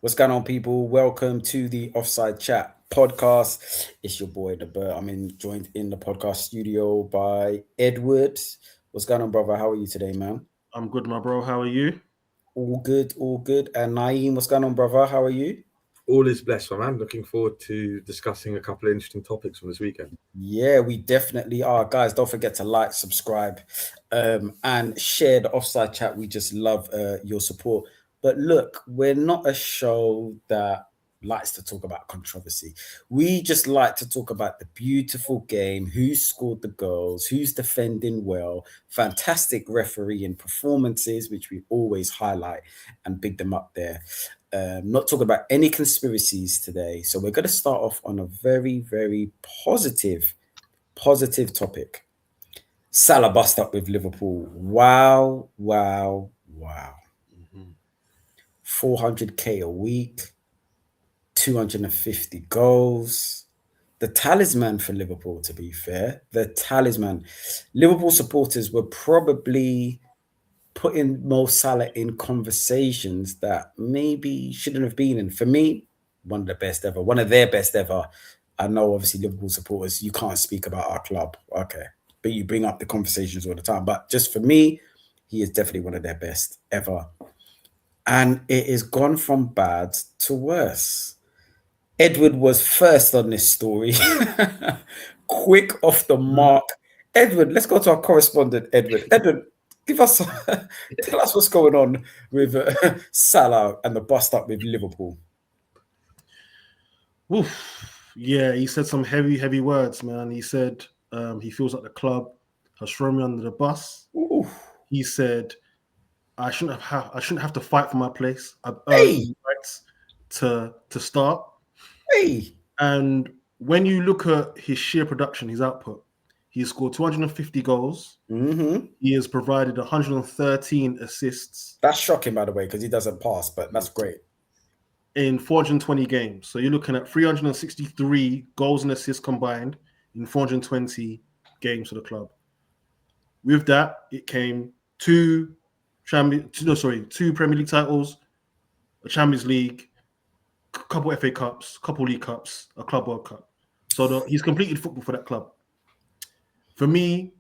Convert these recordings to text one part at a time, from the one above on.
What's going on, people? Welcome to the Offside Chat podcast. It's your boy, The Bird. Joined in the podcast studio by Edward. What's going on, brother? How are you today, man? I'm good, my bro. How are you? All good, all good. And Naeem, what's going on, brother? How are you? All is blessed, my man. Looking forward to discussing a couple of interesting topics from this weekend. Yeah, we definitely are. Guys, don't forget to like, subscribe, and share the Offside Chat. We just love your support. But look, we're not a show that likes to talk about controversy. We just like to talk about the beautiful game, who scored the goals, who's defending well, fantastic refereeing performances, which we always highlight and big them up there. Not talking about any conspiracies today. So we're going to start off on a very, very positive topic. Salah bust up with Liverpool. Wow, wow, wow. 400k a week, 250 goals. The talisman for Liverpool, to be fair, the talisman. Liverpool supporters were probably putting Mo Salah in conversations that maybe shouldn't have been in. For me, one of the best ever, one of their best ever. I know, obviously, Liverpool supporters, you can't speak about our club, okay, but you bring up the conversations all the time. But just for me, he is definitely one of their best ever. And it has gone from bad to worse. Edward was first on this story, quick off the mark. Edward, let's go to our correspondent, Edward. Edward, give us, tell us what's going on with Salah and the bust up with Liverpool. Oof. Yeah, he said some heavy words, man. He said he feels like the club has thrown me under the bus. Oof. He said I shouldn't have to fight for my place. I've Hey, earned the rights to start. hey, And when you look at his sheer production, his output, he scored 250 goals. He has provided 113 assists that's shocking, by the way, because he doesn't pass, but that's great. in 420 games. So you're looking at 363 goals and assists combined in 420 games for the club. With that, it came two Premier League titles, a Champions League, a couple FA Cups, a couple League Cups, a Club World Cup. So he's completed football for that club. For me,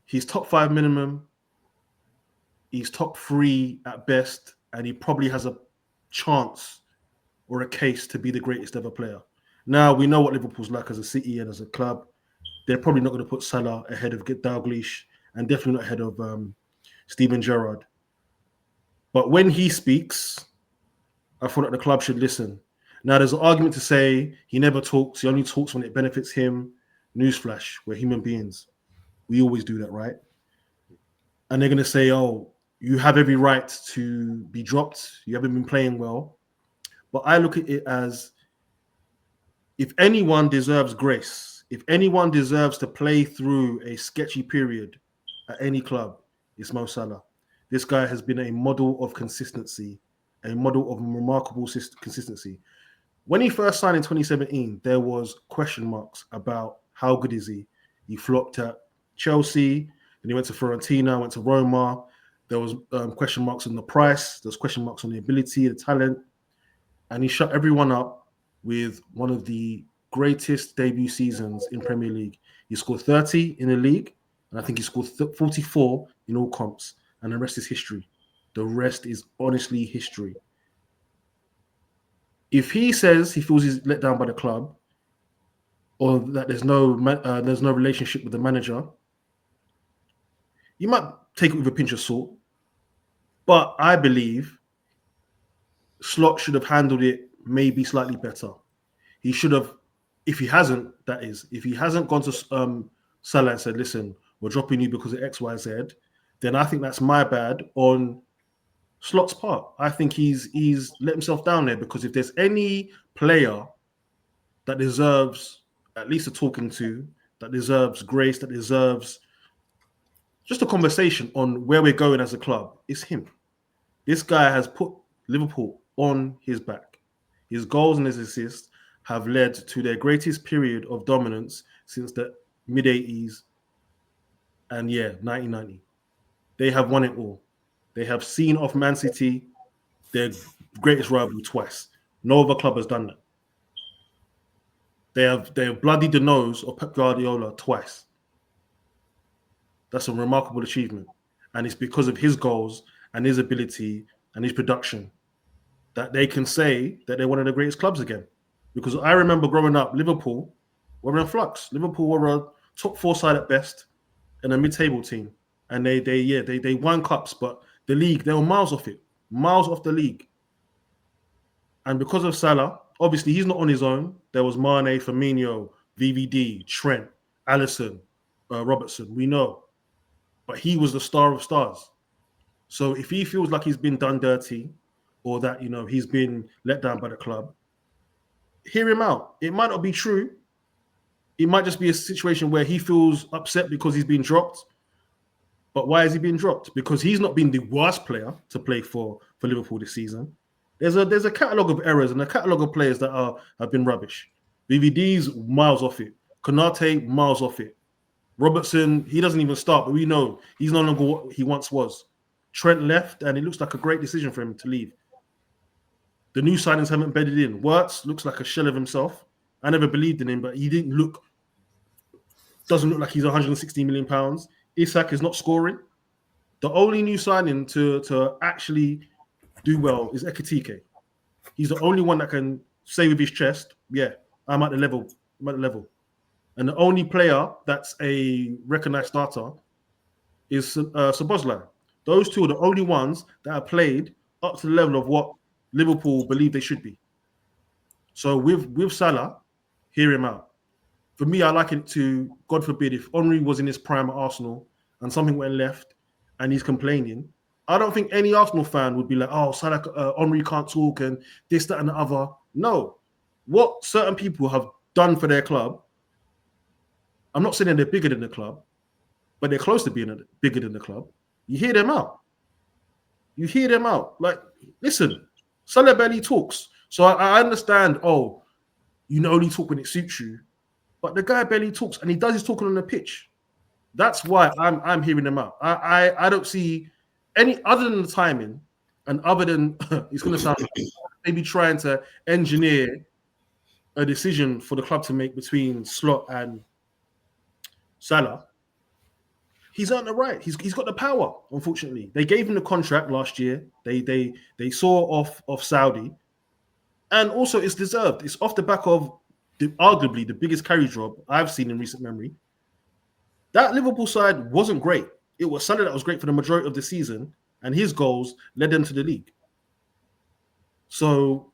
he's top 5 minimum. He's top 3 at best, and he probably has a chance or a case to be the greatest ever player. Now, we know what Liverpool's like as a city and as a club. They're probably not going to put Salah ahead of Dalglish and definitely not ahead of Steven Gerrard. But when he speaks, I feel like the club should listen. Now, there's an argument to say he never talks. He only talks when it benefits him. Newsflash, we're human beings. We always do that, right? And they're going to say, oh, you have every right to be dropped. You haven't been playing well. But I look at it as if anyone deserves grace, if anyone deserves to play through a sketchy period at any club, it's Mo Salah. This guy has been a model of consistency, a model of remarkable consistency. When he first signed in 2017, there was question marks about how good is he. He flopped at Chelsea, and he went to Fiorentina, went to Roma. There was question marks on the price. There's question marks on the ability, the talent. And he shut everyone up with one of the greatest debut seasons in Premier League. He scored 30 in the league, and I think he scored 44 in all comps. And the rest is history. The rest is honestly history. If he says he feels he's let down by the club, or that there's no relationship with the manager, you might take it with a pinch of salt. But I believe Slot should have handled it maybe slightly better. He should have, if he hasn't gone to Salah and said, listen, we're dropping you because of X, Y, Z, then I think that's my bad on Slot's part. I think he's let himself down there, because if there's any player that deserves at least a talking to, that deserves grace, that deserves just a conversation on where we're going as a club, it's him. This guy has put Liverpool on his back. His goals and his assists have led to their greatest period of dominance since the mid-80s and 1990. They have won it all. They have seen off Man City, their greatest rival, twice. No other club has done that. They have bloodied the nose of Pep Guardiola twice. That's a remarkable achievement. And it's because of his goals and his ability and his production that they can say that they're one of the greatest clubs again. Because I remember growing up, Liverpool were in flux. Liverpool were a top 4 side at best and a mid-table team. And they won cups, but the league, they were miles off it. Miles off the league. And because of Salah, obviously he's not on his own. There was Mane, Firmino, VVD, Trent, Alisson, Robertson. We know. But he was the star of stars. So if he feels like he's been done dirty or that, he's been let down by the club, hear him out. It might not be true. It might just be a situation where he feels upset because he's been dropped. But why is he being dropped? Because he's not been the worst player to play for Liverpool this season. There's a catalogue of errors and a catalogue of players that have been rubbish. VVD's miles off it. Konate, miles off it. Robertson, he doesn't even start, but we know he's no longer what he once was. Trent left, and it looks like a great decision for him to leave. The new signings haven't bedded in. Wirtz looks like a shell of himself. I never believed in him, but he doesn't look like he's 160 million pounds. Isak is not scoring. The only new signing to actually do well is Ekitike. He's the only one that can say with his chest, yeah, I'm at the level. And the only player that's a recognised starter is Szoboszlai. Those two are the only ones that have played up to the level of what Liverpool believe they should be. So with Salah, hear him out. For me, I liken it to, God forbid, if Henry was in his prime at Arsenal and something went left and he's complaining, I don't think any Arsenal fan would be like, oh, Salah, Henry can't talk and this, that, and the other. No. What certain people have done for their club, I'm not saying they're bigger than the club, but they're close to being bigger than the club. You hear them out. Like, listen, Salah barely talks. So I understand, you only talk when it suits you. But the guy barely talks, and he does his talking on the pitch. That's why I'm hearing him out. I don't see any other than the timing, and other than it's going to sound maybe trying to engineer a decision for the club to make between Slot and Salah. He's earned the right. He's got the power. Unfortunately, they gave him the contract last year. They saw off Saudi, and also it's deserved. It's off the back of arguably the biggest carry job I've seen in recent memory. That Liverpool side wasn't great. It was Salah that was great for the majority of the season, and his goals led them to the league. So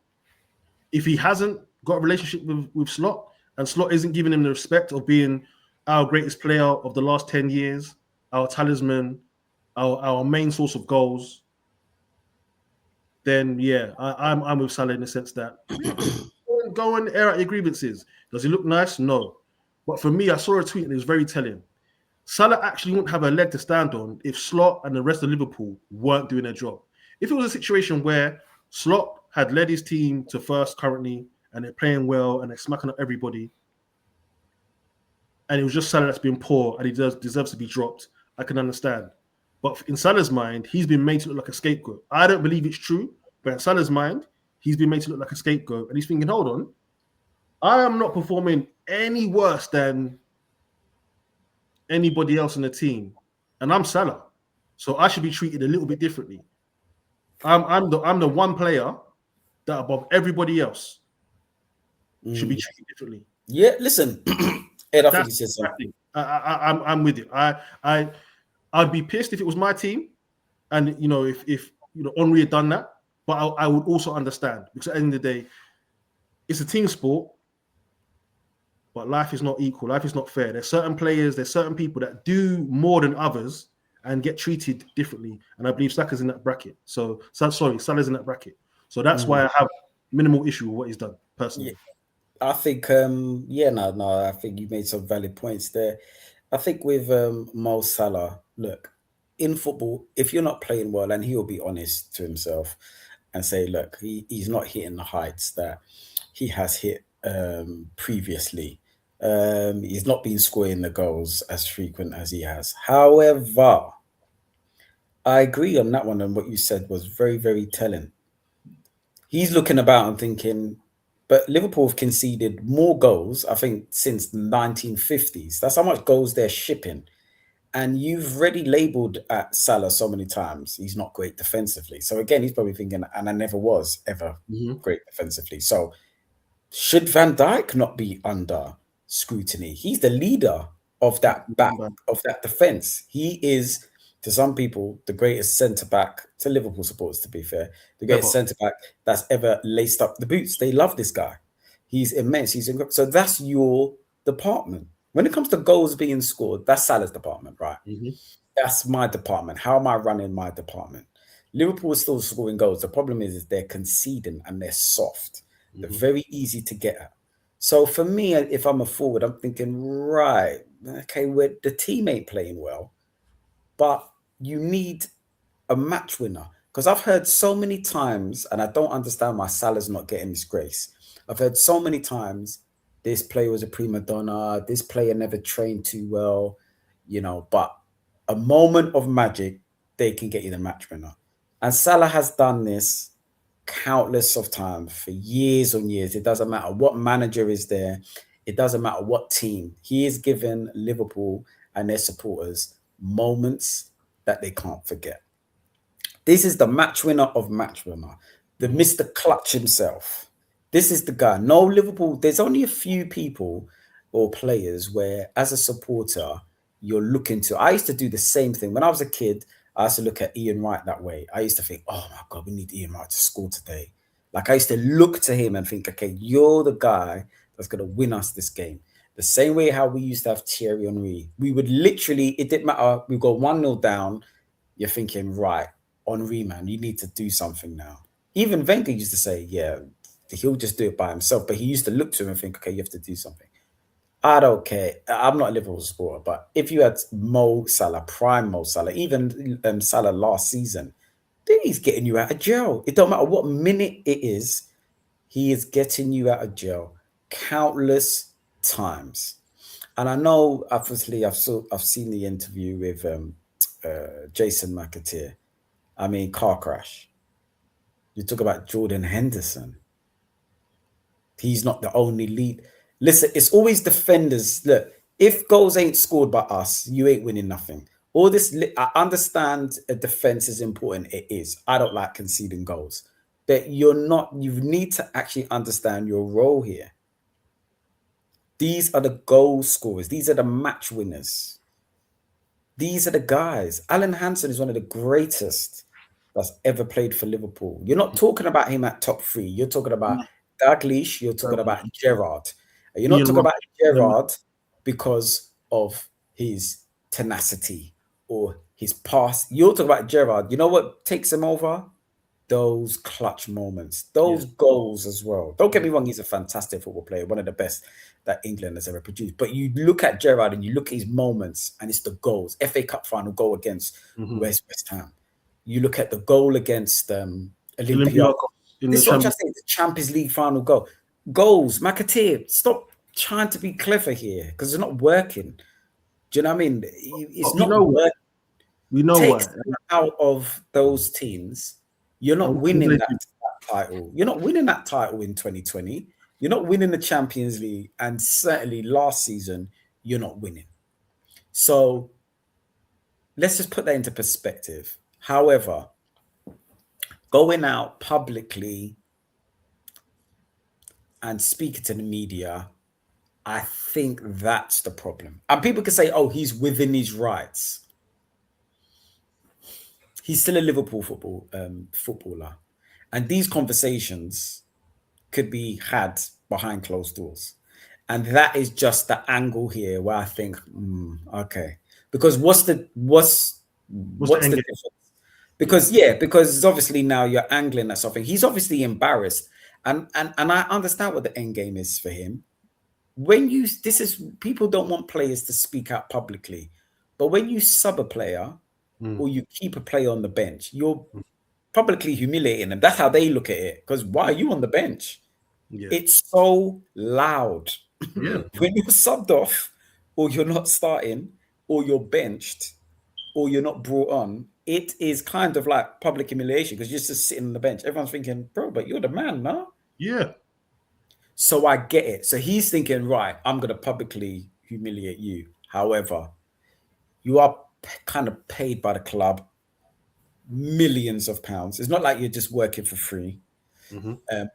if he hasn't got a relationship with Slot, and Slot isn't giving him the respect of being our greatest player of the last 10 years, our talisman, our main source of goals, then yeah, I'm with Salah in the sense that go and air out your grievances. Does he look nice? No. But for me, I saw a tweet and it was very telling. Salah actually wouldn't have a leg to stand on if Slot and the rest of Liverpool weren't doing their job. If it was a situation where Slot had led his team to first currently and they're playing well and they're smacking up everybody, and it was just Salah that's been poor and he deserves to be dropped, I can understand. But in Salah's mind, he's been made to look like a scapegoat. I don't believe it's true, but in Salah's mind, he's been made to look like a scapegoat. And he's thinking, hold on, I am not performing any worse than anybody else in the team. And I'm Salah. So I should be treated a little bit differently. I'm the one player that above everybody else should be treated differently. Yeah, listen, Ed, I think he said something. I'm with you. I'd be pissed if it was my team, and if Henry had done that. But I would also understand, because at the end of the day, it's a team sport. But life is not equal. Life is not fair. There's certain players, there's certain people that do more than others and get treated differently. And I believe Salah's in that bracket. Salah's in that bracket. So that's why I have minimal issue with what he's done personally. Yeah. I think, I think you made some valid points there. I think with Mo Salah, look, in football, if you're not playing well, and he'll be honest to himself and say, look, he's not hitting the heights that he has hit previously. He's not been scoring the goals as frequent as he has. However, I agree on that one, and what you said was very, very telling. He's looking about and thinking, but Liverpool have conceded more goals, I think, since the 1950s. That's how much goals they're shipping. And you've already labelled at Salah so many times he's not great defensively. So again, he's probably thinking, and I never was ever great defensively. So should Van Dijk not be under scrutiny? He's the leader of that back of that defense. He is, to some people, the greatest centre back, to Liverpool supporters, to be fair, the greatest centre back that's ever laced up the boots. They love this guy. He's immense. So that's your department. When it comes to goals being scored, that's Salah's department, right? That's my department. How am I running my department? Liverpool is still scoring goals. The problem is they're conceding and they're soft. They're very easy to get at. So for me, if I'm a forward, I'm thinking, right, okay, the team ain't playing well, but you need a match winner. Because I've heard so many times, and I don't understand why Salah's not getting this grace. I've heard so many times, this player was a prima donna, this player never trained too well, but a moment of magic, they can get you the match winner. And Salah has done this countless of times for years on years. It doesn't matter what manager is there. It doesn't matter what team. He has given Liverpool and their supporters moments that they can't forget. This is the match winner of match winner, the Mr. Clutch himself. This is the guy. No Liverpool, there's only a few people or players where, as a supporter, you're looking to. I used to do the same thing. When I was a kid, I used to look at Ian Wright that way. I used to think, oh my God, we need Ian Wright to score today. Like I used to look to him and think, okay, you're the guy that's going to win us this game. The same way how we used to have Thierry Henry. We would literally, it didn't matter. We go 1-0 down. You're thinking, right, Henry, man, you need to do something now. Even Wenger used to say, yeah, he'll just do it by himself. But he used to look to him and think, okay, you have to do something. I don't care. I'm not a Liverpool supporter, but if you had Mo Salah, prime Mo Salah, even Salah last season, then he's getting you out of jail. It don't matter what minute it is, he is getting you out of jail countless times. And I know, obviously, I've seen the interview with Jason McAteer. I mean, car crash. You talk about Jordan Henderson. He's not the only lead. Listen, it's always defenders. Look, if goals ain't scored by us, you ain't winning nothing. All this, I understand a defense is important. It is. I don't like conceding goals. But you need to actually understand your role here. These are the goal scorers. These are the match winners. These are the guys. Alan Hansen is one of the greatest that's ever played for Liverpool. You're not talking about him at top 3. You're talking about Dalglish. You're talking about Gerrard. You're not talking about Gerrard because of his tenacity or his pass. You're talking about Gerrard. You know what takes him over? Those clutch moments, those goals as well. Don't get me wrong, he's a fantastic football player, one of the best that England has ever produced. But you look at Gerrard and you look at his moments, and it's the goals. FA Cup final goal against West Ham. You look at the goal against Olympiacos. This is what I'm just saying, the Champions League final goal. Goals, McAteer, stop trying to be clever here because it's not working. Do you know what I mean? It's not working. We know what. Out of those teams, you're not winning that title. You're not winning that title in 2020. You're not winning the Champions League. And certainly last season, you're not winning. So let's just put that into perspective. However, going out publicly and speaking to the media, I think that's the problem. And people can say, oh, he's within his rights. He's still a Liverpool footballer. And these conversations could be had behind closed doors. And that is just the angle here where I think, okay. Because what's the difference? Because obviously now you're angling at something. He's obviously embarrassed. And I understand what the end game is for him. People don't want players to speak out publicly. But when you sub a player or you keep a player on the bench, you're publicly humiliating them. That's how they look at it. Because why are you on the bench? Yeah. It's so loud. Yeah. When you're subbed off or you're not starting or you're benched or you're not brought on, it is kind of like public humiliation because you're just sitting on the bench. Everyone's thinking, bro, but you're the man, no? Yeah. So I get it. So he's thinking, right, I'm going to publicly humiliate you. However, you are kind of paid by the club millions of pounds. It's not like you're just working for free.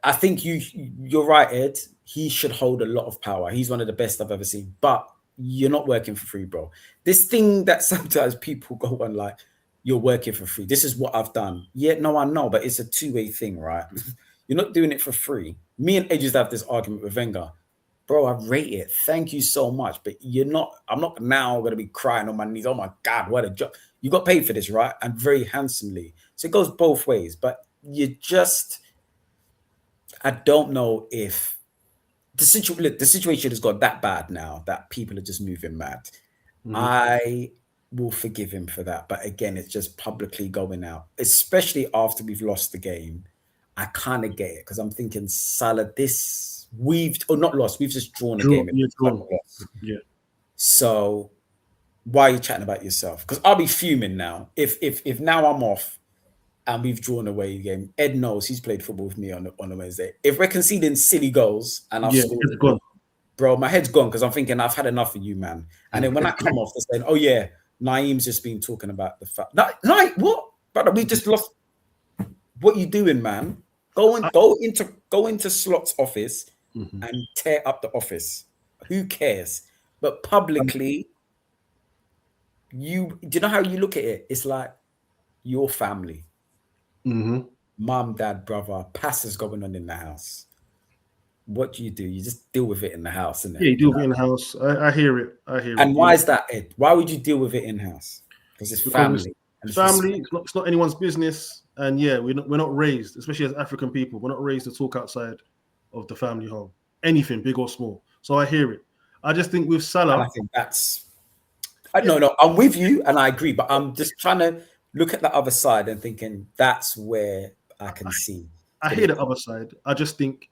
I think you're right, Ed. He should hold a lot of power. He's one of the best I've ever seen. But you're not working for free, bro. This thing that sometimes people go on like, you're working for free. This is what I've done. Yeah, no, I know, but it's a two-way thing, right? You're not doing it for free. Me and Ed used to have this argument with Wenger. Bro, I rate it. Thank you so much. But I'm not now going to be crying on my knees. Oh my God, what a job. You got paid for this, right? And very handsomely. So it goes both ways. But I don't know if the situation has got that bad now that people are just moving mad. I will forgive him for that. But again, it's just publicly going out, especially after we've lost the game. I kind of get it because I'm thinking, Salah, we've just drawn a game. Yeah. So why are you chatting about yourself? Because I'll be fuming now. If now I'm off and we've drawn away the game, Ed knows he's played football with me on a Wednesday. If we're conceding silly goals and I've scored, bro, my head's gone because I'm thinking I've had enough of you, man. And then when I come off, they're saying, oh yeah, Naeem's just been talking about the fact. What? Brother, we just lost. What you doing, man? Go into Slot's office and tear up the office. Who cares? But publicly, do you know how you look at it? It's like your family. Mom, dad, brother, passes going on in the house. What do? You just deal with it in the house, isn't it? Yeah, you deal with it in the house. I hear it. And why is that, Ed? Why would you deal with it in house? Because it's family. Family. It's not anyone's business. And yeah, we're not raised, especially as African people, we're not raised to talk outside of the family home. Anything, big or small. So I hear it. I just think with Salah, I think no, I'm with you and I agree, but I'm just trying to look at the other side and thinking that's where I can see. I hear the other side. I just think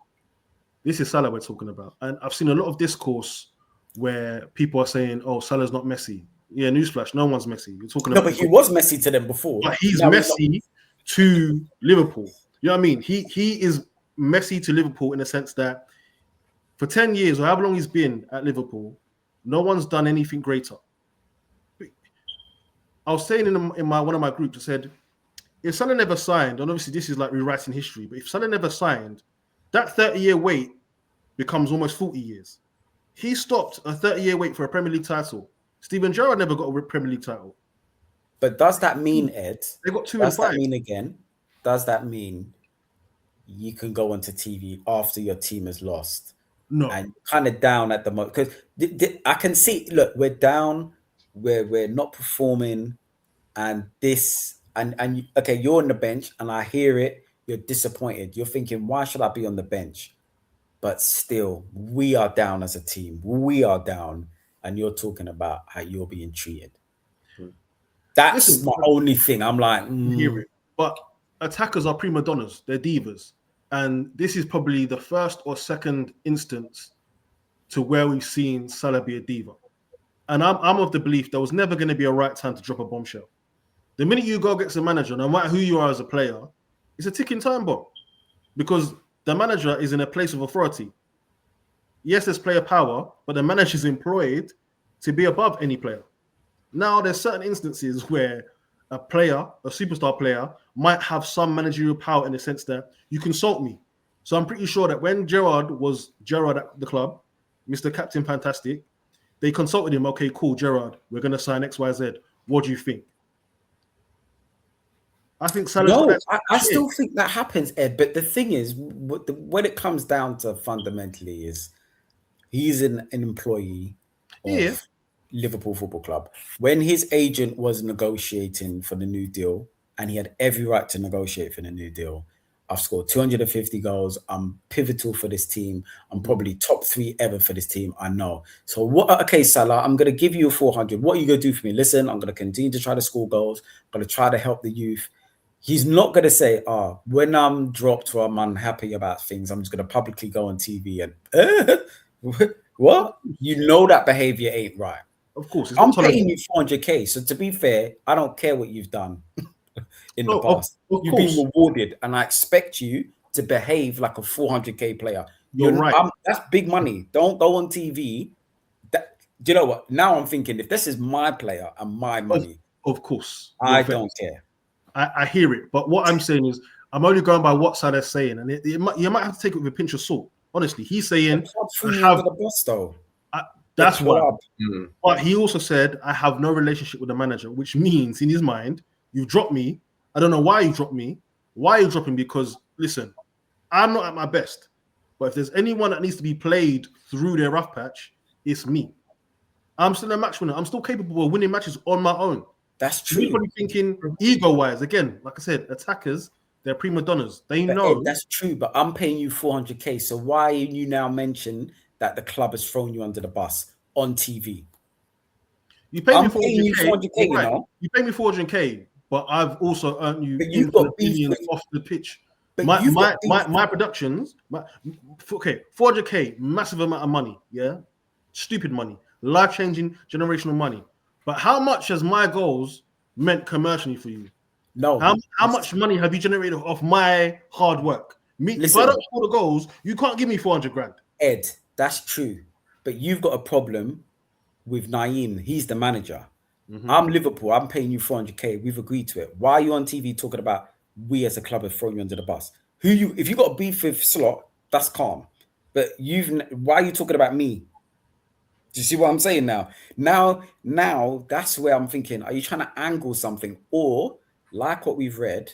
this is Salah we're talking about. And I've seen a lot of discourse where people are saying, oh, Salah's not Messi. Yeah, newsflash, no one's Messi. You're talking about. No, but he was Messi to them before. But he's Messi to Liverpool. You know what I mean? He is Messi to Liverpool in the sense that for 10 years or however long he's been at Liverpool, no one's done anything greater. I was saying in one of my groups, I said, if Salah never signed, and obviously this is like rewriting history, but if Salah never signed, that 30-year wait becomes almost 40 years. He stopped a 30-year wait for a Premier League title. Steven Gerrard never got a Premier League title. But does that mean, Ed? They got 2 and 5. Does that mean again? Does that mean you can go onto TV after your team has lost? No. And kind of down at the moment because I can see. Look, we're down. We're not performing, and okay, you're on the bench, and I hear it. You're disappointed. You're thinking, why should I be on the bench? But still, we are down as a team. We are down, and you're talking about how you're being treated. That's my only thing. I'm like, hear it. But attackers are prima donnas. They're divas. And this is probably the first or second instance to where we've seen Salah be a diva. And I'm of the belief there was never going to be a right time to drop a bombshell. The minute you go against a manager, no matter who you are as a player, it's a ticking time bomb. Because the manager is in a place of authority. Yes, there's player power, but the manager is employed to be above any player. Now, there's certain instances where a superstar player, might have some managerial power in the sense that you consult me. So I'm pretty sure that when Gerrard was Gerrard at the club, Mr. Captain Fantastic, they consulted him, okay, cool, Gerrard, we're going to sign XYZ. What do you think? I think Salah's I still think that happens, Ed. But the thing is, when it comes down to fundamentally is he's an employee of Liverpool Football Club. When his agent was negotiating for the new deal, and he had every right to negotiate for the new deal, I've scored 250 goals. I'm pivotal for this team. I'm probably top 3 ever for this team. I know. So what? Okay, Salah, I'm going to give you a 400. What are you going to do for me? Listen, I'm going to continue to try to score goals. I'm going to try to help the youth. He's not going to say, when I'm dropped or I'm unhappy about things, I'm just going to publicly go on TV and what? You know that behavior ain't right. Of course. I'm paying you 400k. So to be fair, I don't care what you've done. in the of past. You've been course. rewarded, and I expect you to behave like a 400k player. You're right. That's big money. Don't go on TV. Do you know what? Now I'm thinking, if this is my player and my money, Of course. I don't care. I hear it. But what I'm saying is, I'm only going by what Salah's saying. And you might have to take it with a pinch of salt. Honestly, he's saying, under the bus, though. That's why. But he also said, I have no relationship with the manager, which means in his mind, you've dropped me. I don't know why you dropped me. Why are you dropping me? Because, listen, I'm not at my best. But if there's anyone that needs to be played through their rough patch, it's me. I'm still a match winner. I'm still capable of winning matches on my own. That's true. You're probably thinking ego-wise, again, like I said, attackers, they're prima donnas. They know. Ed, that's true, but I'm paying you 400k. So why you now mention that the club has thrown you under the bus on TV? You pay me 400k, you know. You pay me 400k, but I've also earned you billions off the pitch. But my productions, 400k, massive amount of money, yeah, stupid money, life-changing, generational money. But how much has my goals meant commercially for you? No. How much money have you generated off my hard work? If I don't score the goals, you can't give me 400 grand. Ed, that's true. But you've got a problem with Naeem. He's the manager. I'm Liverpool. I'm paying you 400k. We've agreed to it. Why are you on TV talking about we as a club have thrown you under the bus? If you got a beef with Slot, that's calm. But why are you talking about me? Do you see what I'm saying now? Now that's where I'm thinking, are you trying to angle something? Or, like what we've read,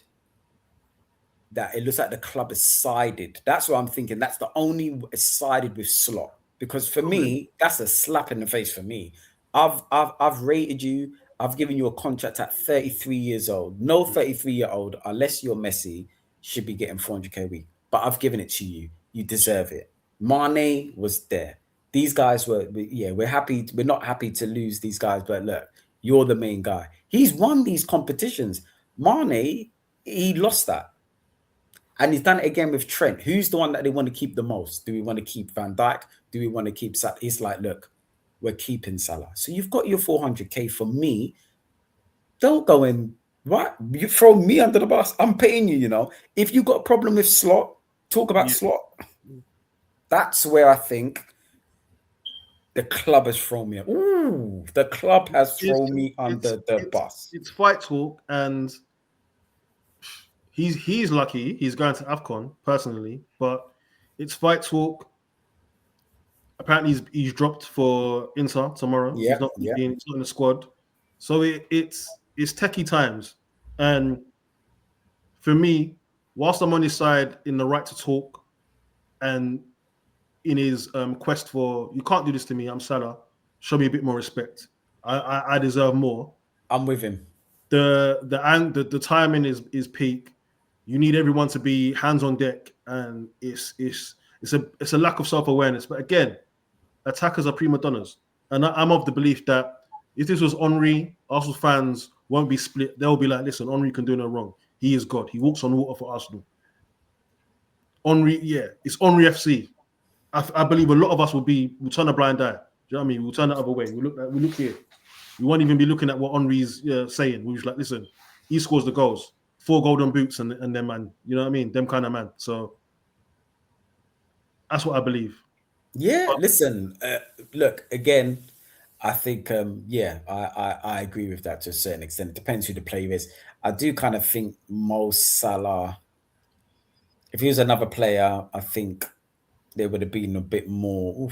that it looks like the club is sided. That's what I'm thinking. That's the only sided with Slot. Because for me, that's a slap in the face for me. I've rated you. I've given you a contract at 33 years old. No 33-year-old, unless you're Messi, should be getting 400k a week. But I've given it to you. You deserve it. Mane was there. These guys we're happy. We're not happy to lose these guys, but look, you're the main guy. He's won these competitions. Mane, he lost that. And he's done it again with Trent. Who's the one that they want to keep the most? Do we want to keep Van Dijk? Do we want to keep Salah? He's like, look, we're keeping Salah. So you've got your 400k for me. Don't go in. What? You throw me under the bus. I'm paying you, you know. If you got a problem with Slot, talk about Slot. That's where I think the club has thrown me. Ooh, the club has thrown me under the bus. It's fight talk, and he's lucky. He's going to AFCON personally, but it's fight talk. Apparently, he's dropped for Inter tomorrow. Yeah, he's not in the squad. So it's techie times, and for me, whilst I'm on his side in the right to talk, and in his quest for, you can't do this to me, I'm Salah, show me a bit more respect. I deserve more. I'm with him. The timing is peak. You need everyone to be hands on deck, and it's a lack of self-awareness. But again, attackers are prima donnas, and I'm of the belief that if this was Henry, Arsenal fans won't be split. They'll be like, listen, Henry can do no wrong. He is God. He walks on water for Arsenal. Henry, it's Henry FC. I believe a lot of us will turn a blind eye. Do you know what I mean? We'll turn the other way. We look here. We won't even be looking at what Henry's saying. We're just like, listen, he scores the goals, 4 golden boots, and them man. You know what I mean? Them kind of man. So that's what I believe. Yeah, listen. Look, again, I think I agree with that to a certain extent. It depends who the player is. I do kind of think Mo Salah, if he was another player, I think there would have been a bit more.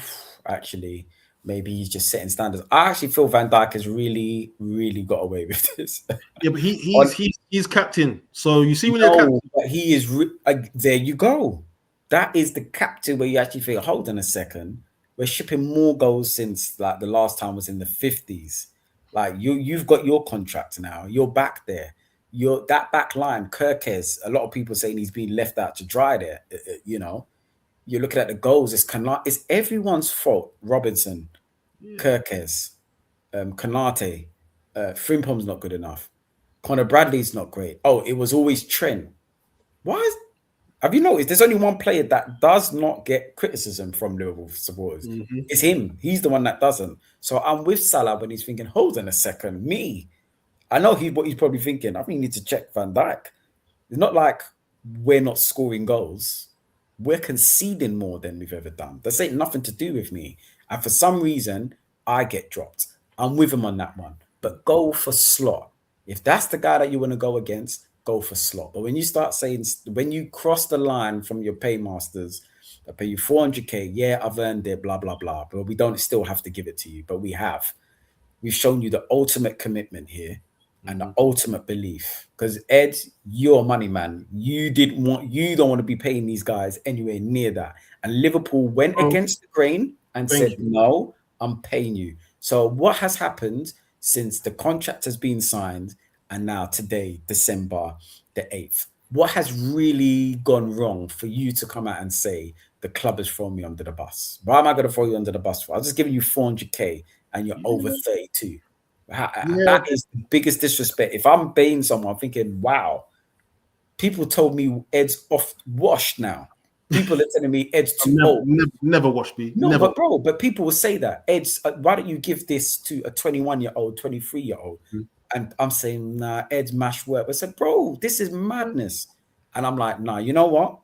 Actually, maybe he's just setting standards. I actually feel Van Dijk has really, really got away with this. Yeah, but he's captain. So you see when you're captain, but he is. There you go. That is the captain where you actually feel, hold on a second, we're shipping more goals since like the last time was in the 50s. Like you've got your contract now. You're back there. That back line, Kirkes, a lot of people saying he's been left out to dry there. You know, you're looking at the goals. It's everyone's fault. Robinson, Kirkes, Konate, Frimpong's not good enough. Conor Bradley's not great. Oh, it was always Trent. Have you noticed there's only one player that does not get criticism from Liverpool supporters? It's him. He's the one that doesn't. So I'm with Salah when he's thinking, hold on a second, me. I know what he's probably thinking. I think you need to check Van Dijk. It's not like we're not scoring goals. We're conceding more than we've ever done. This ain't nothing to do with me. And for some reason, I get dropped. I'm with him on that one. But go for Slot. If that's the guy that you want to go against, go for Slot. But when you start saying, when you cross the line from your paymasters, I pay you 400k, yeah, I've earned it, blah, blah, blah. But we don't still have to give it to you. But we have. We've shown you the ultimate commitment here and the ultimate belief. Because Ed, you're a money man. You don't want to be paying these guys anywhere near that. And Liverpool went against the grain and said, no, I'm paying you. So what has happened since the contract has been signed and now today, December the 8th? What has really gone wrong for you to come out and say the club has thrown me under the bus? Why am I going to throw you under the bus for? I was just giving you 400k and you're over 32. That is the biggest disrespect. If I'm paying someone, I'm thinking, wow, people told me Ed's off washed now. People are telling me Ed's too old. Never washed me. No, never. but bro, people will say that. Ed's, why don't you give this to a 21-year-old, 23-year-old? And I'm saying, nah, Ed's mash work. I said, bro, this is madness. And I'm like, nah, you know what?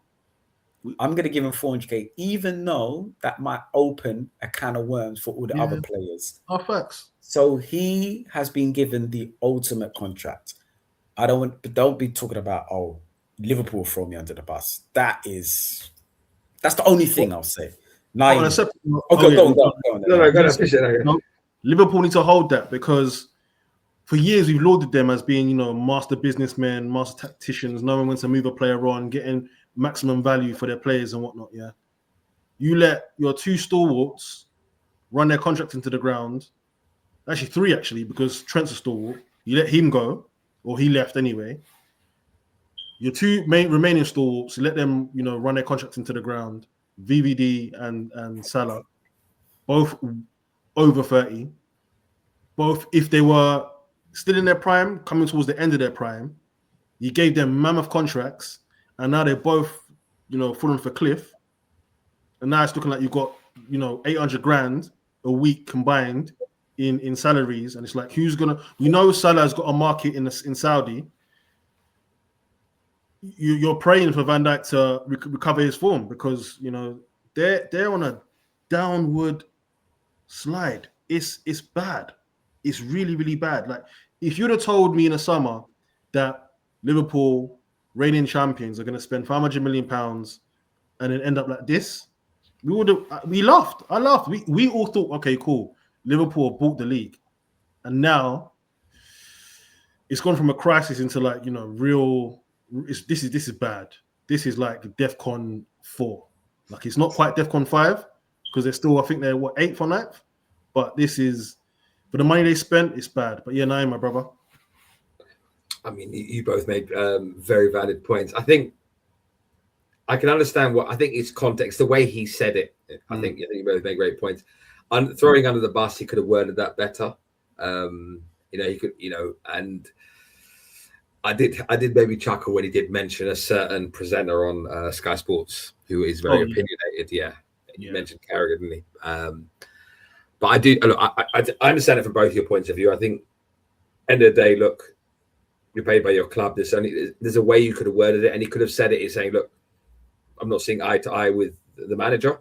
I'm going to give him 400k, even though that might open a can of worms for all the other players. Oh, facts. So he has been given the ultimate contract. Don't be talking about, Liverpool throw me under the bus. That's the only thing I'll say. Go on. Liverpool need to hold that, because for years we've lauded them as being, master businessmen, master tacticians, knowing when to move a player on, getting maximum value for their players and whatnot. Yeah, you let your two stalwarts run their contract into the ground. Actually, three, because Trent's a stalwart. You let him go, or he left anyway. Your two remaining stalwarts, you let them, run their contracts into the ground. VVD and Salah, both over 30. Both, if they were still in their prime, coming towards the end of their prime, you gave them mammoth contracts, and now they're both, falling off a cliff. And now it's looking like you've got, 800 grand a week combined in salaries, and it's like, who's gonna? We know Salah's got a market in Saudi. You're praying for Van Dijk to recover his form, because they're on a downward slide. It's bad. It's really, really bad. Like, if you'd have told me in the summer that Liverpool, reigning champions, are going to spend £500 million and then end up like this, we laughed. I laughed. We all thought, okay, cool, Liverpool bought the league, and now it's gone from a crisis into like real. This is bad. This is like DEFCON 4. Like, it's not quite DEFCON 5, because they're still, I think they're 8th or 9th. But this is, for the money they spent, it's bad. But yeah, Naeem, my brother. I mean, you both made very valid points. I think I can understand I think it's context, the way he said it. I think you both made great points. Throwing under the bus, he could have worded that better. He could, and I did maybe chuckle when he did mention a certain presenter on Sky Sports who is very opinionated. Yeah. You mentioned Carragher, didn't he? But I do. Look, I understand it from both your points of view. I think, end of the day, look, you're paid by your club. There's a way you could have worded it, and he could have said it is saying, look, I'm not seeing eye to eye with the manager,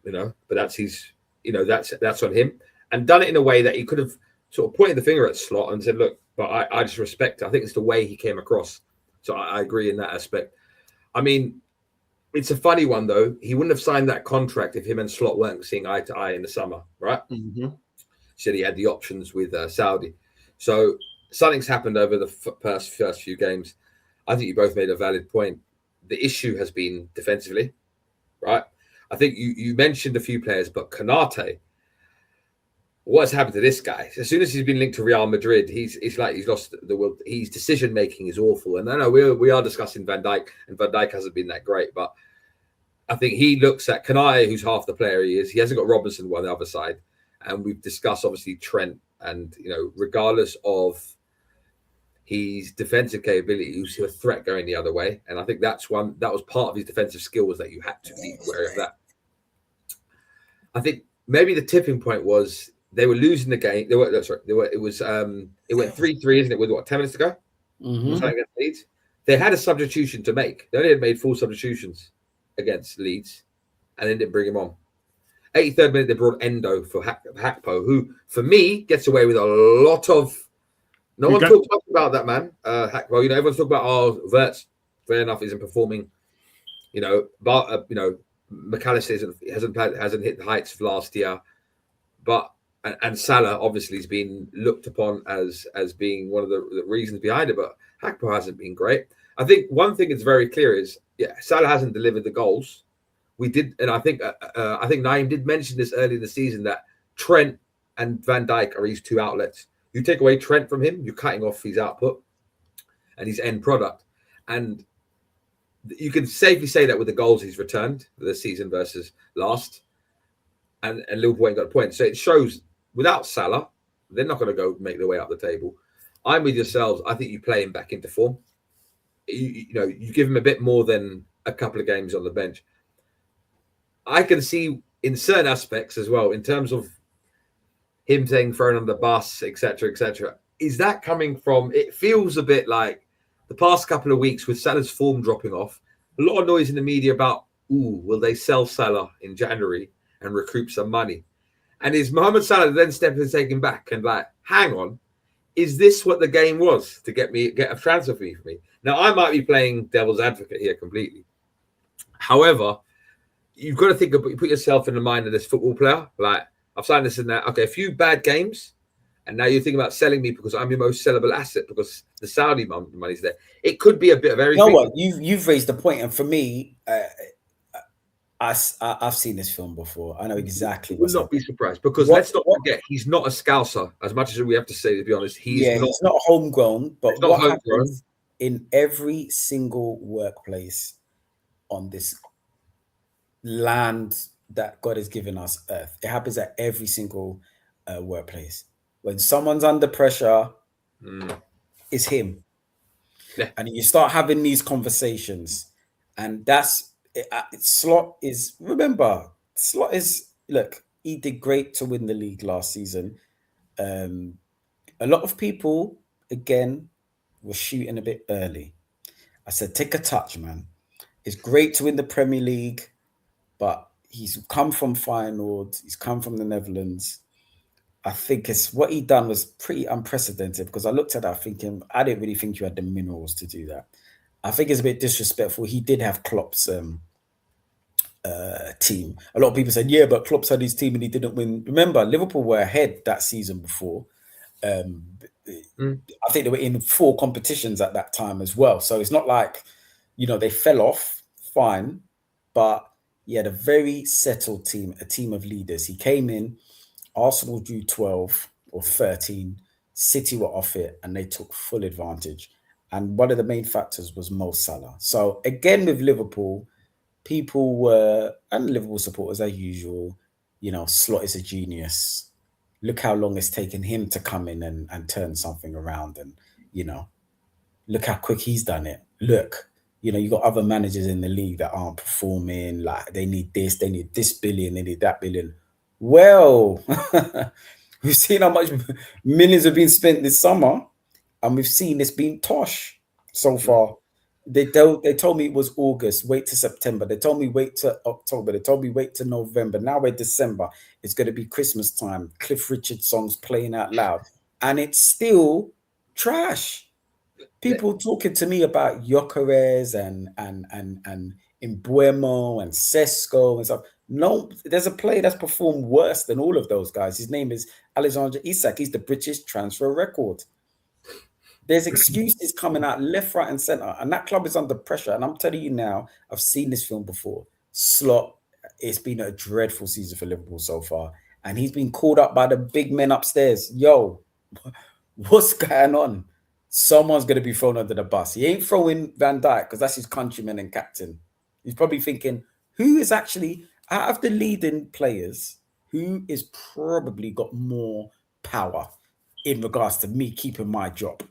but that's his, that's on him, and done it in a way that he could have sort of pointed the finger at Slot and said, look, but I just respect it. I think it's the way he came across. So I agree in that aspect. I mean, it's a funny one, though. He wouldn't have signed that contract if him and Slot weren't seeing eye to eye in the summer, right? Mm-hmm. Said he had the options with Saudi. So something's happened over the first few games. I think you both made a valid point. The issue has been defensively, right? I think you mentioned a few players, but Konate, what's happened to this guy? As soon as he's been linked to Real Madrid, it's like he's lost the will. His decision making is awful. And I know we are discussing Van Dijk, and Van Dijk hasn't been that great, but I think he looks at Konate, who's half the player he is. He hasn't got Robinson on the other side, and we've discussed obviously Trent, and regardless of his defensive capability, he was a threat going the other way, and I think that was part of his defensive skill, was that you had to be aware of that. I think maybe the tipping point was They were losing the game. It went 3-3, isn't it? With what, 10 minutes to go? Mhm. Against Leeds. They had a substitution to make. They only had made 4 substitutions against Leeds, and they didn't bring him on. 83rd minute, they brought Endo for Hakpo, who, for me, gets away with a lot of. No one talks about that man, Hakpo. You know, everyone's talking about Wirtz. Fair enough, isn't performing. You know, but McAllister hasn't hit the heights of last year, but and Salah obviously has been looked upon as being one of the reasons behind it. But Hakpo hasn't been great. I think one thing that's very clear is Salah hasn't delivered the goals. We did, and I think Naeem did mention this early in the season that Trent and Van Dijk are his 2 outlets. You take away Trent from him, you're cutting off his output and his end product. And you can safely say that with the goals he's returned this season versus last, and Liverpool ain't got a point. So it shows without Salah, they're not going to go make their way up the table. I'm with yourselves. I think you play him back into form. You give him a bit more than a couple of games on the bench. I can see in certain aspects as well, in terms of him saying thrown on the bus, etc., etc. Is that coming from? It feels a bit like the past couple of weeks with Salah's form dropping off. A lot of noise in the media about, will they sell Salah in January and recoup some money? And is Mohamed Salah then stepping and taking back and like, hang on, is this what the game was to get a transfer fee for me? Now I might be playing devil's advocate here completely. However, you've got to put yourself in the mind of this football player. Like, I've signed this and that. Okay, a few bad games, and now you're thinking about selling me because I'm your most sellable asset because the Saudi money's there. It could be a bit of everything. You know what? You've raised the point, and for me, I've seen this film before. I know exactly. Will not be surprised because let's not forget he's not a scouser. As much as we have to say, to be honest, he's not homegrown. But what happens in every single workplace on this land that God has given us, earth, it happens at every single workplace. When someone's under pressure, it's him. Yeah. And you start having these conversations, and that's Slot is, look, he did great to win the league last season. A lot of people again were shooting a bit early. I said, take a touch, man. It's great to win the Premier League, but he's come from Feyenoord. He's come from the Netherlands. I think what he done was pretty unprecedented because I looked at that thinking, I didn't really think you had the minerals to do that. I think it's a bit disrespectful. He did have Klopp's team. A lot of people said, yeah, but Klopp's had his team and he didn't win. Remember, Liverpool were ahead that season before. I think they were in 4 competitions at that time as well. So it's not like, they fell off, fine. But he had a very settled team, a team of leaders. He came in, Arsenal drew 12 or 13, City were off it, and they took full advantage. And one of the main factors was Mo Salah. So again, with Liverpool, people were, and Liverpool supporters as usual, Slot is a genius. Look how long it's taken him to come in and turn something around. And, look how quick he's done it. Look, you got other managers in the league that aren't performing. Like, they need this billion, they need that billion. Well, we've seen how much millions have been spent this summer, and we've seen it's been tosh so far. They told me it was August, wait to September. They told me wait to October. They told me wait to November. Now we're December. It's going to be Christmas time. Cliff Richard songs playing out loud. And it's still trash. People talking to me about Gyökeres and Mbuemo and Sesko and stuff. No, there's a player that's performed worse than all of those guys. His name is Alexander Isak. He's the British transfer record. There's excuses coming out left, right, and center, and that club is under pressure. And I'm telling you now, I've seen this film before. Slot, it's been a dreadful season for Liverpool so far, and he's been called up by the big men upstairs. Yo, what's going on? Someone's going to be thrown under the bus. He ain't throwing Van Dijk because that's his countryman and captain. He's probably thinking, who is actually, out of the leading players, who is probably got more power in regards to me keeping my job?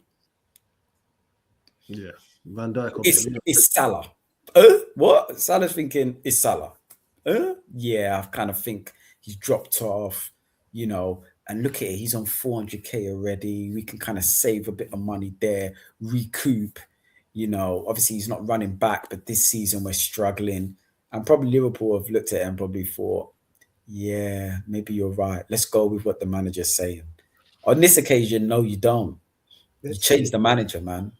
Yeah, Van Dijk. It's Salah. What? Salah's thinking, it's Salah. Yeah, I kind of think he's dropped off, and look at it, he's on 400k already. We can kind of save a bit of money there, recoup. Obviously he's not running back, but this season we're struggling. And probably Liverpool have looked at it and probably thought, yeah, maybe you're right. Let's go with what the manager's saying. On this occasion, no, you don't. You change the manager, man.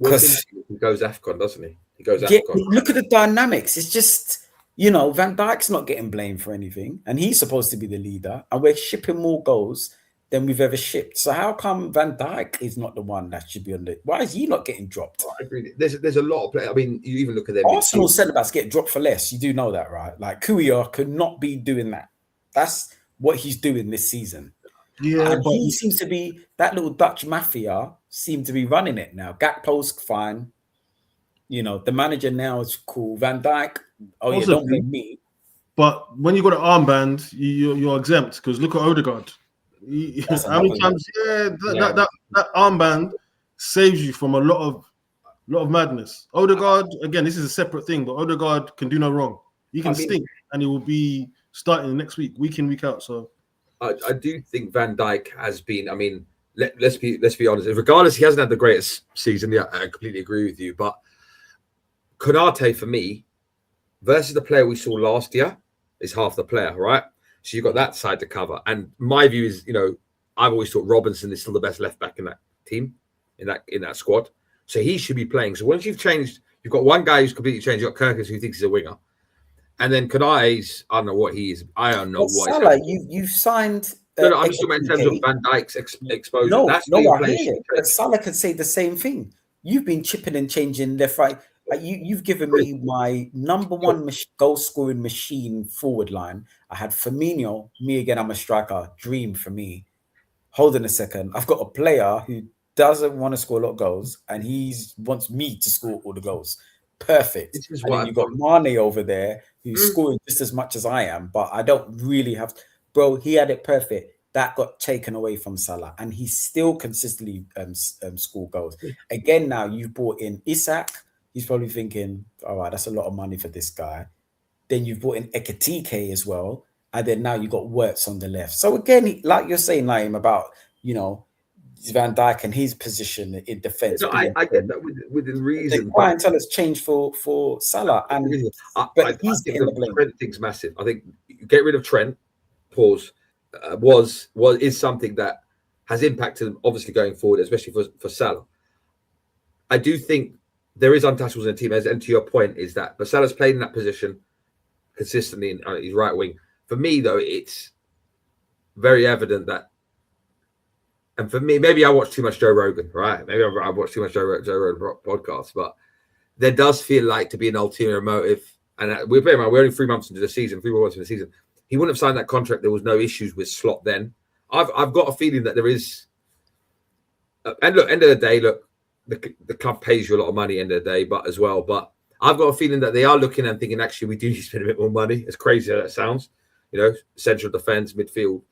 Because he goes AFCON, doesn't he? He goes Yeah, AFCON. look at the dynamics. It's just, Van Dijk's not getting blamed for anything, and he's supposed to be the leader, and we're shipping more goals than we've ever shipped. So how come Van Dijk is not the one that should be on the? Why is he not getting dropped? I agree. There's a lot of players. I mean, you even look at them. Arsenal centre-backs get dropped for less. You do know that, right? Like Kuya could not be doing that. That's what he's doing this season. Yeah, and but he seems to be, that little Dutch mafia seem to be running it now. Gakpo's fine. The manager now is cool. Van Dijk, don't blame me. But when you got an armband, you're exempt, because look at Odegaard. How many times? That armband saves you from a lot of madness. Odegaard, again, this is a separate thing, but Odegaard can do no wrong. He can stink, and he will be starting next week, week in, week out. So I do think Van Dijk has been. I mean, let's be honest. Regardless, he hasn't had the greatest season. Yeah, I completely agree with you. But Konate, for me, versus the player we saw last year, is half the player, right? So you've got that side to cover. And my view is, I've always thought Robinson is still the best left back in that team, in that squad. So he should be playing. So once you've changed, you've got one guy who's completely changed. You've got Kirkus, who thinks he's a winger. And then Konate's, I don't know what he is. I don't know what Salah, you've signed. No, I'm just talking in terms of Van Dijk's exposure. No, that's I hear it. But Salah could say the same thing. You've been chipping and changing left, right. You've given me my number one goal scoring machine forward line. I had Firmino. Me again, I'm a striker. Dream for me. Hold on a second. I've got a player who doesn't want to score a lot of goals, and he wants me to score all the goals. Perfect. This is and then you've got Mane over there who's scoring just as much as I am, but I don't really have. Bro, he had it perfect. That got taken away from Salah, and he still consistently score goals. Again, now you've brought in Isak. He's probably thinking, all right, that's a lot of money for this guy. Then you've brought in Ekitike as well. And then now you've got Wirtz on the left. So again, like you're saying, Naeem, about, Van Dijk and his position in defence. No, I get that within reason. The clientele has changed for Salah. And but he's getting the blame. Trent thing's massive. I think get rid of Trent, is something that has impacted them, obviously, going forward, especially for Salah. I do think there is untouchables in the team, and to your point, is that but Salah's played in that position consistently in his right wing. For me, though, it's very evident that, and for me, maybe I watch too much Joe Rogan, right? Maybe I watch too much Joe Rogan podcasts, but there does feel like to be an ulterior motive. And we're only 3 months into the season, 3 months into the season. He wouldn't have signed that contract. There was no issues with Slot then. I've got a feeling that there is. And look, end of the day, the club pays you a lot of money end of the day, but I've got a feeling that they are looking and thinking, actually, we do need to spend a bit more money. As crazy as that sounds, central defense, midfield,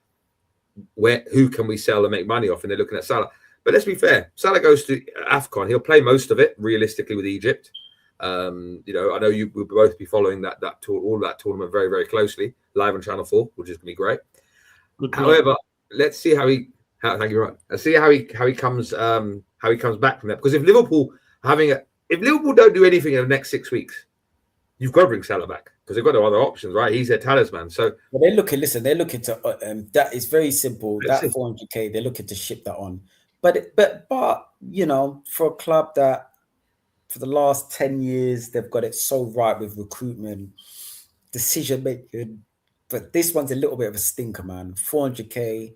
who can we sell and make money off? And they're looking at Salah. But let's be fair. Salah goes to AFCON. He'll play most of it realistically with Egypt. I know you will both be following that tournament very, very closely live on Channel 4, which is going to be great. However, let's see how he. Thank you, right. Let's see how he comes back from that. Because if Liverpool don't do anything in the next 6 weeks, you've got to bring Salah back because they've got no other options, right? He's their talisman. So they're looking to that is very simple. That 400k, they're looking to ship that on. But for a club that for the last 10 years they've got it so right with recruitment, decision making. But this one's a little bit of a stinker, man. 400k.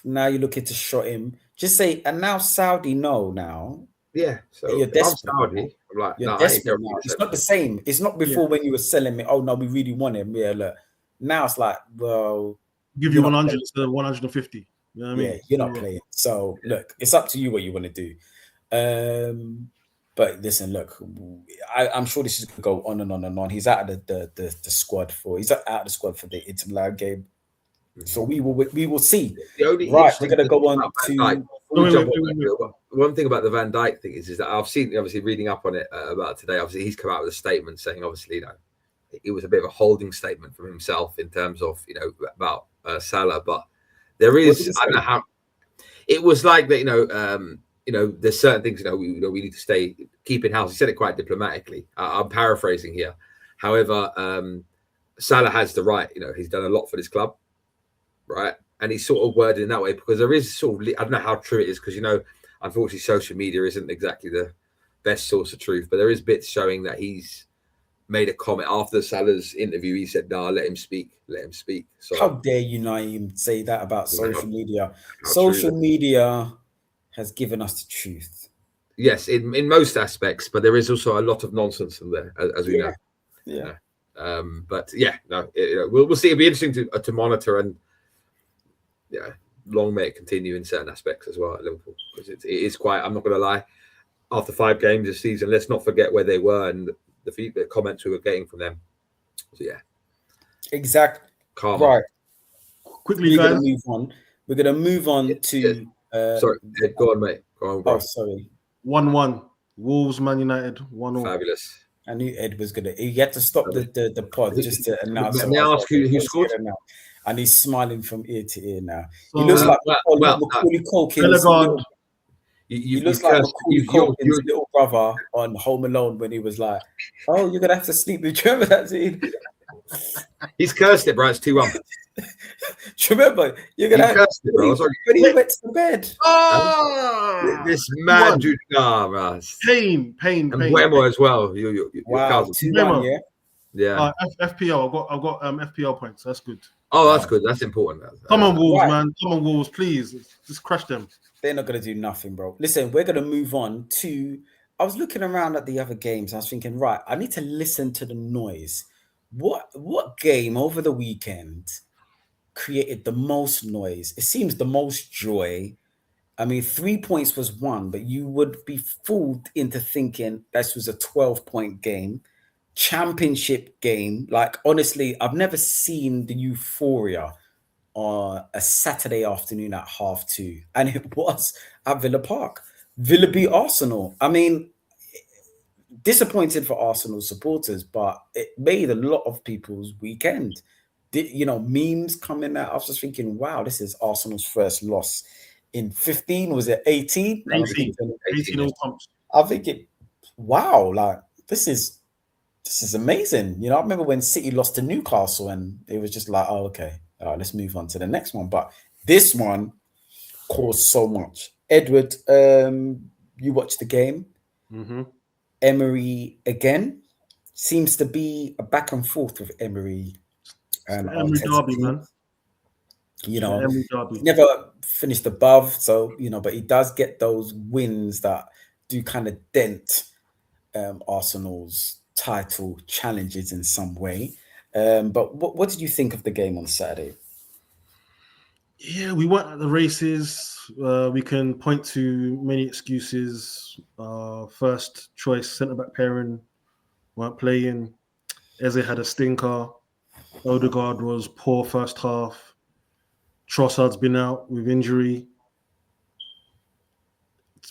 Now you're looking to shot him. Just say, and now Saudi know now. Yeah, so you're desperate. Saudi, I'm like, you're desperate now. It's not the same. It's not before when you were selling me. Oh no, we really want him. Yeah, look. Now it's like, well, give you 100 instead of 150. You know what I mean? Yeah, you're not playing. So look, it's up to you what you want to do. But listen, look, I'm sure this is going to go on and on and on. He's out of the squad for the Inter Milan game. So we will see. We're going to go on to. One thing about the Van Dijk thing is that I've seen, obviously, reading up on it about today. Obviously, he's come out with a statement saying, obviously, it was a bit of a holding statement from himself in terms of, about Salah. But There What did is, he I don't know say? how it was like that. There's certain things we need to keep in house. He said it quite diplomatically. I'm paraphrasing here. However, Salah has the right. He's done a lot for this club, right? And he's sort of worded in that way because there is sort of, I don't know how true it is because unfortunately, social media isn't exactly the best source of truth, but there is bits showing that he's made a comment after Salah's interview. He said, "No, let him speak. Let him speak." So How dare you, Naeem, say that about social media? how true Social media has given us the truth. yes, in most aspects, but there is also a lot of nonsense in there, as we know. Yeah. But yeah, no, we'll see. It'll be interesting to monitor, and long may it continue in certain aspects as well at Liverpool because it is quite. I'm not going to lie. After 5 games this season, let's not forget where they were and the comments we were getting from them. So yeah, Exactly. karma. Right. Quickly, We're guys. gonna move on. We're gonna move on to. Sorry, go on, mate. Go on, bro. Oh, sorry. 1-1. Wolves, Man United, 1-0. Fabulous. I knew Ed was gonna. He had to stop the pod just to announce. May I ask who scored? Now. And he's smiling from ear to ear now. So, He looks like well, Macaulay Culkin's Bellegarde. little, he looks like Macaulay Culkin's little brother on Home Alone when he was like, "Oh, you're gonna have to sleep with." Remember that scene? He's cursed it, bro. It's 2-1. Remember, you're gonna He have cursed it, bro. when he went to bed. Oh! This mad dude, bro. Pain. And Buemo as well. Your Wow, cousin. 2-1, yeah. Yeah. FPL. I've got FPL points. That's good. Oh, that's good. That's important. Come on, Wolves, Right. man. Come on, Wolves, please. Just crush them. They're not going to do nothing, bro. Listen, we're going to move on to. I was looking around at the other games. I was thinking, right, I need to listen to the noise. What game over the weekend created the most noise? It seems the most joy. I mean, 3 points was won, but you would be fooled into thinking this was a 12-point game, championship game. Like, honestly, I've never seen the euphoria on a Saturday afternoon at 2:30, and it was at Villa Park. Villa beat Arsenal. I mean, disappointed for Arsenal supporters, but it made a lot of people's weekend. Memes coming out. I was just thinking, wow, this is Arsenal's first loss in 15. Was it 18? 18 all pumps. I think wow, like this is amazing. I remember when City lost to Newcastle and it was just like, oh, okay, all right, let's move on to the next one. But this one caused so much. Edward, you watched the game. Mm-hmm. Emery again seems to be a back and forth with Emery. Emery Derby, man. Emery Derby. He's never finished above, so but he does get those wins that do kind of dent Arsenal's title challenges in some way. But what did you think of the game on Saturday? Yeah, we weren't at the races. We can point to many excuses. First choice centre-back pairing weren't playing. Eze had a stinker. Odegaard was poor first half. Trossard's been out with injury.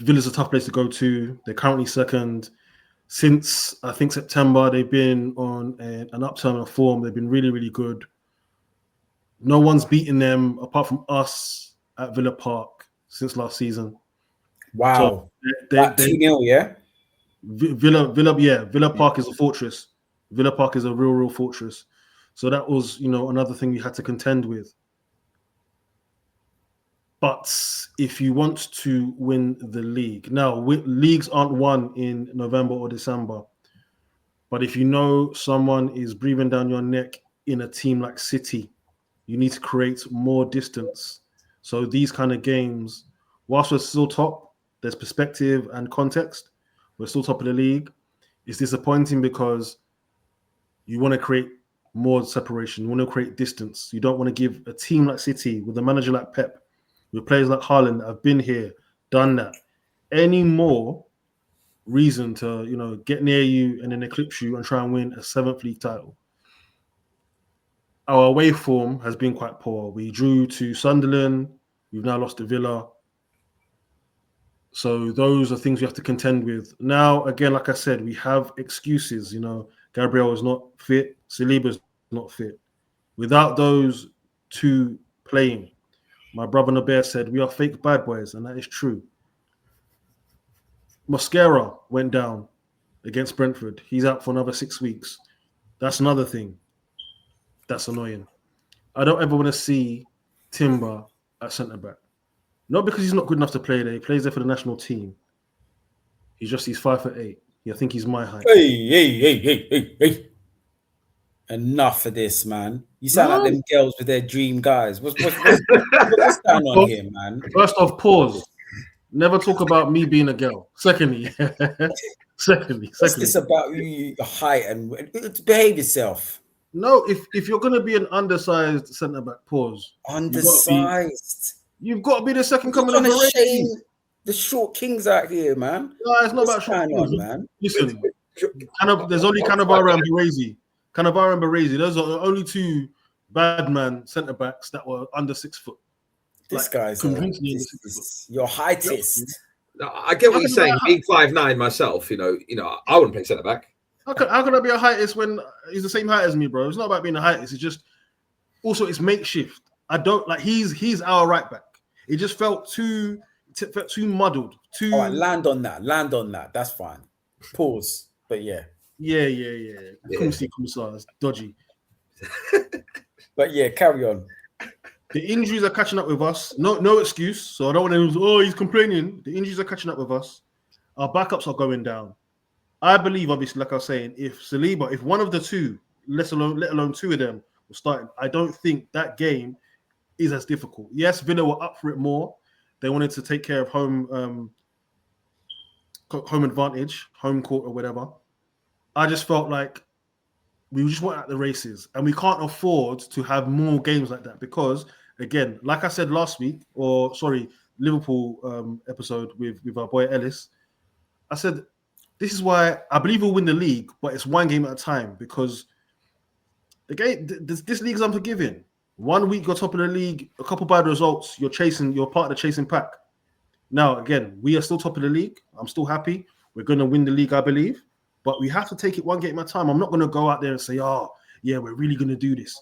Villa's a tough place to go to. They're currently second. Since, I think, September, they've been on an upturn of form. They've been really, really good. No one's beaten them apart from us at Villa Park since last season. Wow. So 2-0, yeah? Villa Park is a fortress. Villa Park is a real fortress. So that was, another thing we had to contend with. But if you want to win the league, now leagues aren't won in November or December. But if you know someone is breathing down your neck in a team like City, you need to create more distance. So these kind of games, whilst we're still top, there's perspective and context. We're still top of the league. It's disappointing because you want to create more separation. You want to create distance. You don't want to give a team like City with a manager like Pep, with players like Haaland that have been here, done that, any more reason to, get near you and then eclipse you and try and win a 7th league title. Our away form has been quite poor. We drew to Sunderland. We've now lost to Villa. So those are things we have to contend with. Now, again, like I said, we have excuses. Gabriel is not fit. Saliba is not fit. Without those two playing, My brother Naber said, we are fake bad boys, and that is true. Mosquera went down against Brentford. He's out for another 6 weeks. That's another thing. That's annoying. I don't ever want to see Timber at centre-back. Not because he's not good enough to play there. He plays there for the national team. He's 5'8". I think he's my height. Hey. Enough of this, man. You sound like them girls with their dream guys. What's going on here, man? First off, pause. Never talk about me being a girl. Secondly, What's this about your height and behave yourself? No, if you're gonna be an undersized centre back, pause. Undersized. You've got to be the second coming of the the short kings out here, man. No, it's not about short kings, man. Listen, there's only Cannavaro and Baresi. Cannavaro and Baresi. Those are the only two bad man centre backs that were under 6 foot. This guy's your heightist. No, I get what you're saying. Being 5'9" myself, you know, I wouldn't play centre back. How can I be a heightist when he's the same height as me, bro? It's not about being a heightist. It's just also it's makeshift. I don't like he's our right back. It just felt too muddled. All right, land on that. That's fine. Pause. But yeah. It's dodgy. But yeah, carry on. The injuries are catching up with us. No excuse. So I don't want to. He's complaining. The injuries are catching up with us. Our backups are going down. I believe, obviously, like I was saying, if Saliba, if one of the two, let alone two of them, were starting, I don't think that game is as difficult. Yes, Villa were up for it more. They wanted to take care of home advantage, home court or whatever. I just felt like we just went at the races, and we can't afford to have more games like that because, again, like I said last week, Liverpool episode with our boy Ellis, I said this is why I believe we'll win the league, but it's one game at a time because this league is unforgiving. 1 week you're top of the league, a couple bad results, you're part of the chasing pack. Now, again, we are still top of the league. I'm still happy. We're going to win the league, I believe. But we have to take it one game at a time. I'm not going to go out there and say, we're really going to do this.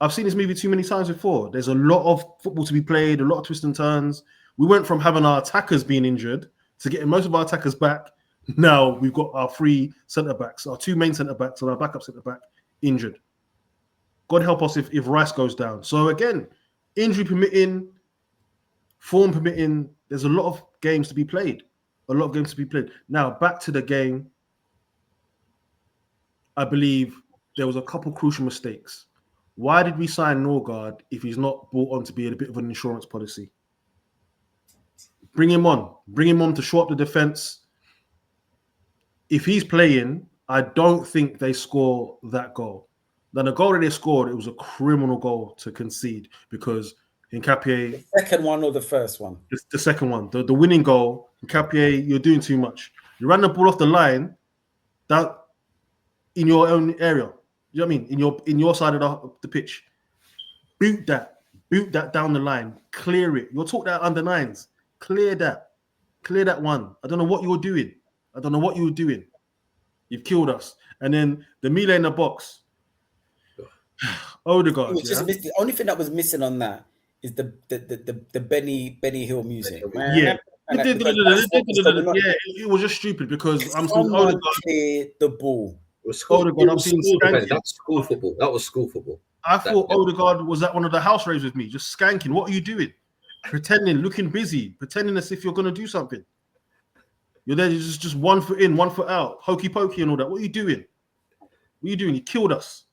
I've seen this movie too many times before. There's a lot of football to be played, a lot of twists and turns. We went from having our attackers being injured to getting most of our attackers back. Now we've got our three centre-backs, our two main centre-backs and our backup centre-back injured. God help us if Rice goes down. So again, injury permitting, form permitting, there's a lot of games to be played. Now, back to the game. I believe there was a couple crucial mistakes. Why did we sign Norgard if he's not brought on to be a bit of an insurance policy? Bring him on to shore up the defense. If he's playing, I don't think they score that goal. Then the goal that they scored, it was a criminal goal to concede because Nketiah... The second one or the first one? The second one. The winning goal, Nketiah, you're doing too much. You ran the ball off the line that in your own area. You know what I mean? In your side of the pitch. Boot that down the line. Clear it. You're taught that under nines. Clear that one. I don't know what you were doing. You've killed us. And then the melee in the box. Odegaard. The only thing that was missing on that is the Benny Hill music. Yeah. It was just stupid because I'm seeing Odegaard clear the ball. Odegaard, I'm seeing skanking. That's school football. That was school football. I thought Odegaard was at one of the house raves with me, just skanking. What are you doing? Pretending, looking busy, pretending as if you're going to do something. You're there, you're just 1 foot in, 1 foot out, hokey pokey and all that. What are you doing? You killed us.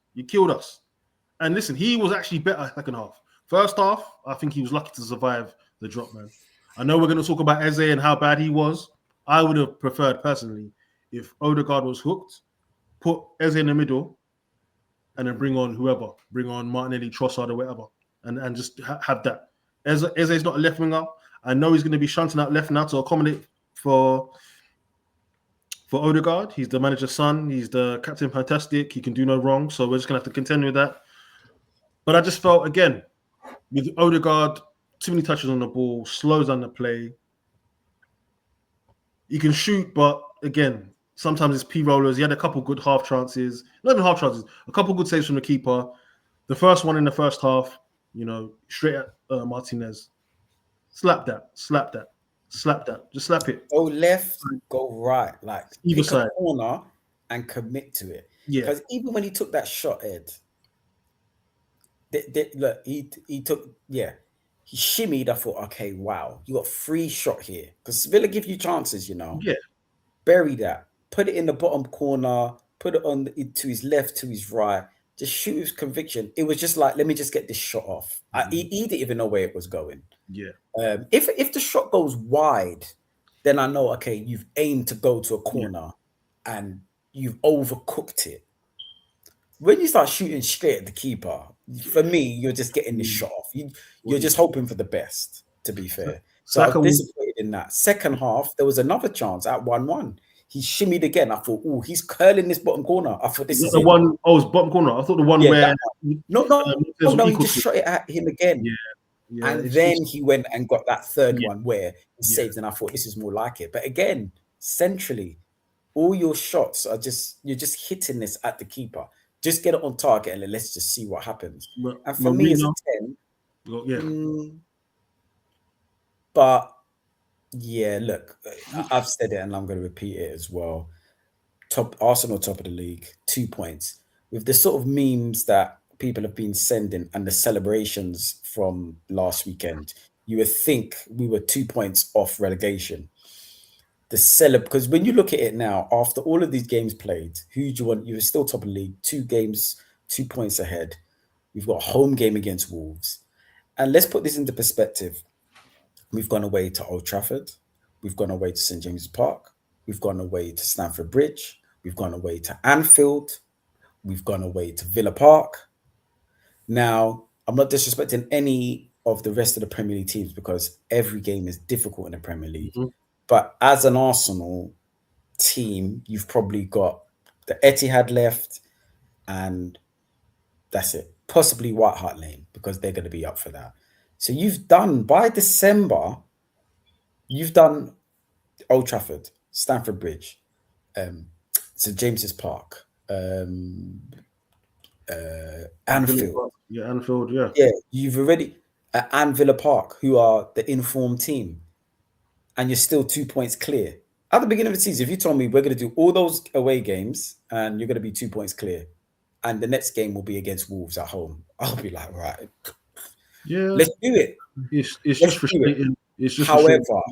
And listen, he was actually better second half. First half, I think he was lucky to survive the drop, man. I know we're going to talk about Eze and how bad he was. I would have preferred, personally, if Odegaard was hooked, put Eze in the middle, and then bring on whoever. Bring on Martinelli, Trossard, or whatever, and just have that. Eze's not a left winger. I know he's going to be shunting out left now to accommodate for Odegaard. He's the manager's son. He's the captain fantastic. He can do no wrong. So we're just going to have to contend with that. But I just felt, again, with Odegaard, too many touches on the ball, slows down the play. You can shoot, but again, sometimes it's P-rollers. He had a couple good half chances. Not even half chances. A couple good saves from the keeper. The first one in the first half, straight at Martinez. Slap that. Just slap it. Go left, go right. Like Either pick side. a corner and commit to it. Yeah. Because even when he took that shot, Ed, look, he took, he shimmied. I thought, okay, wow, you got free shot here. Because Villa give you chances, you know. Yeah. Bury that. Put it in the bottom corner. Put it on to his left, to his right. Just shoot with conviction. It was just like, let me just get this shot off. He didn't even know where it was going. Yeah. If the shot goes wide, then I know, okay, you've aimed to go to a corner and you've overcooked it. When you start shooting straight at the keeper, for me, you're just getting the shot off. You're just hoping for the best, to be fair. So I was disappointed in that. Second half, there was another chance at 1-1. He shimmied again. I thought, oh, he's curling this bottom corner. I thought this is the it. one. Oh, it's bottom corner. I thought the one where no, he just shot it at him again. Yeah, and then he went and got that third one where he saved, and I thought this is more like it. But again, centrally, all your shots are you're just hitting this at the keeper. Just get it on target and let's just see what happens. And for me, it's a 10. But yeah, look, I've said it and I'm going to repeat it as well. Arsenal top of the league, 2 points. With the sort of memes that people have been sending and the celebrations from last weekend, you would think we were 2 points off relegation. Because when you look at it now, after all of these games played, who do you want? You're still top of the league, 2 games, 2 points ahead. We've got a home game against Wolves. And let's put this into perspective. We've gone away to Old Trafford. We've gone away to St. James's Park. We've gone away to Stamford Bridge. We've gone away to Anfield. We've gone away to Villa Park. Now, I'm not disrespecting any of the rest of the Premier League teams because every game is difficult in the Premier League. Mm-hmm. But as an Arsenal team, you've probably got the Etihad left, and that's it. Possibly White Hart Lane, because they're going to be up for that. So you've done, by December, you've done Old Trafford, Stamford Bridge, St. James's Park, Anfield. Yeah, Anfield, yeah. Yeah, you've already... and Villa Park, who are the informed team. And you're still 2 points clear. At the beginning of the season, if you told me we're going to do all those away games and you're going to be 2 points clear, and the next game will be against Wolves at home, I'll be like, right, let's do it. It's just frustrating. It's just however,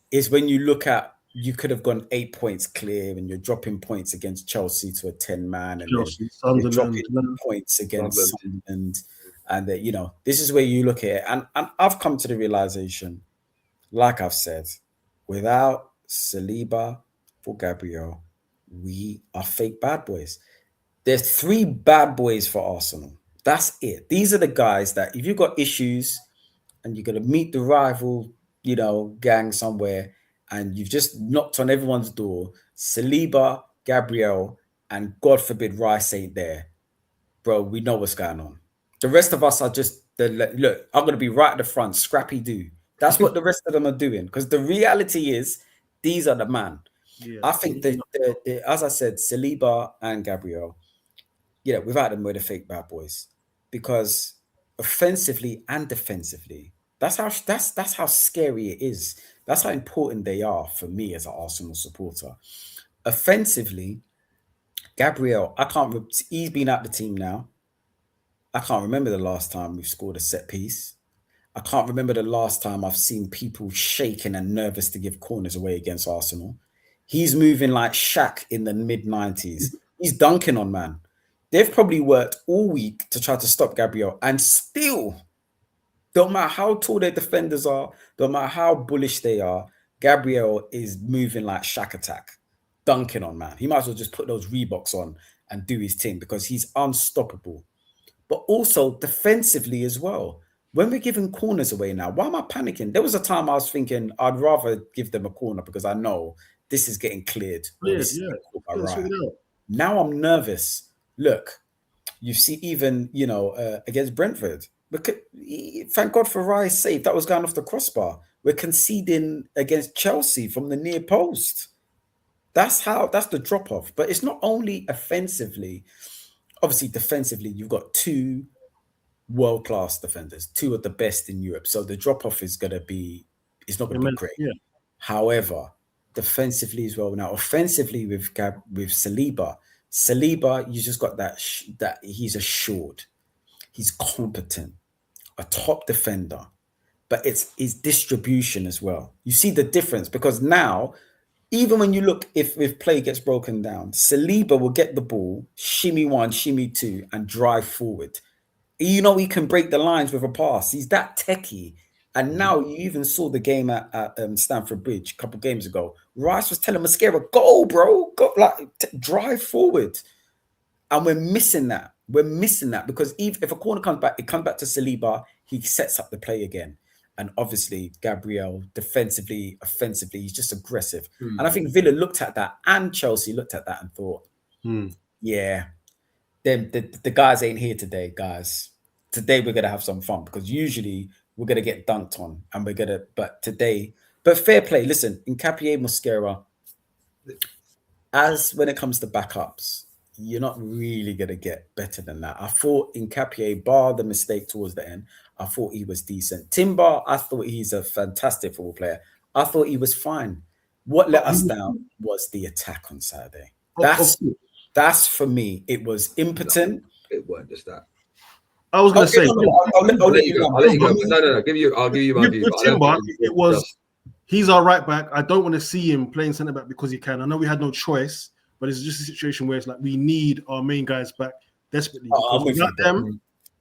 is when you look at, you could have gone 8 points clear, and you're dropping points against Chelsea to a 10-man, and then you're dropping points against Sunderland, and this is where you look at it. And I've come to the realization, like I've said, without Saliba for Gabriel, we are fake bad boys. There's 3 bad boys for Arsenal. That's it. These are the guys that if you've got issues and you're going to meet the rival, gang somewhere, and you've just knocked on everyone's door, Saliba, Gabriel, and God forbid Rice ain't there, bro, we know what's going on. The rest of us are just, look, I'm going to be right at the front, scrappy do. That's what the rest of them are doing. Because the reality is, these are the man. Yeah. I think that, as I said, Saliba and Gabriel, without them, we're the fake bad boys. Because offensively and defensively, that's how scary it is. That's how important they are for me as an Arsenal supporter. Offensively, Gabriel, he's been out the team now. I can't remember the last time we've scored a set piece. I can't remember the last time I've seen people shaking and nervous to give corners away against Arsenal. He's moving like Shaq in the mid-90s. He's dunking on man. They've probably worked all week to try to stop Gabriel, and still, don't matter how tall their defenders are, don't matter how bullish they are, Gabriel is moving like Shaq Attack, dunking on man. He might as well just put those Reeboks on and do his thing because he's unstoppable. But also defensively as well. When we're giving corners away now, why am I panicking? There was a time I was thinking I'd rather give them a corner because I know this is getting cleared. Now I'm nervous. Look, you see even, against Brentford. Thank God for Rice's save. That was going off the crossbar. We're conceding against Chelsea from the near post. That's the drop-off. But it's not only offensively. Obviously, defensively, you've got 2 world-class defenders, 2 of the best in Europe. So the drop-off is not going to be great. Yeah. However, defensively as well. Now, offensively with Saliba, you just got that he's assured, he's competent, a top defender, but it's his distribution as well. You see the difference because now, even when you look, if play gets broken down, Saliba will get the ball, shimmy 1, shimmy 2, and drive forward. You know, he can break the lines with a pass. He's that techie. And now you even saw the game at Stamford Bridge a couple of games ago. Rice was telling Mosquera, go, bro, go, drive forward. And we're missing that. We're missing that because if a corner comes back, it comes back to Saliba, he sets up the play again. And obviously, Gabriel, defensively, offensively, he's just aggressive. And I think Villa looked at that and Chelsea looked at that and thought, yeah, the guys ain't here today, guys. Today we're going to have some fun because usually we're going to get dunked on and but fair play. Listen, Nketiah, Mosquera, as when it comes to backups, you're not really going to get better than that. I thought Nketiah, bar the mistake towards the end, I thought he was decent. Timber, I thought he's a fantastic football player. I thought he was fine. What let us down was the attack on Saturday. That's for me. It was impotent. It weren't just that. I was going to say, I'll let you go. No. I'll give you my view. With Timber, it was. He's our right back. I don't want to see him playing centre back because he can. I know we had no choice, but it's just a situation where it's like we need our main guys back desperately. Without them,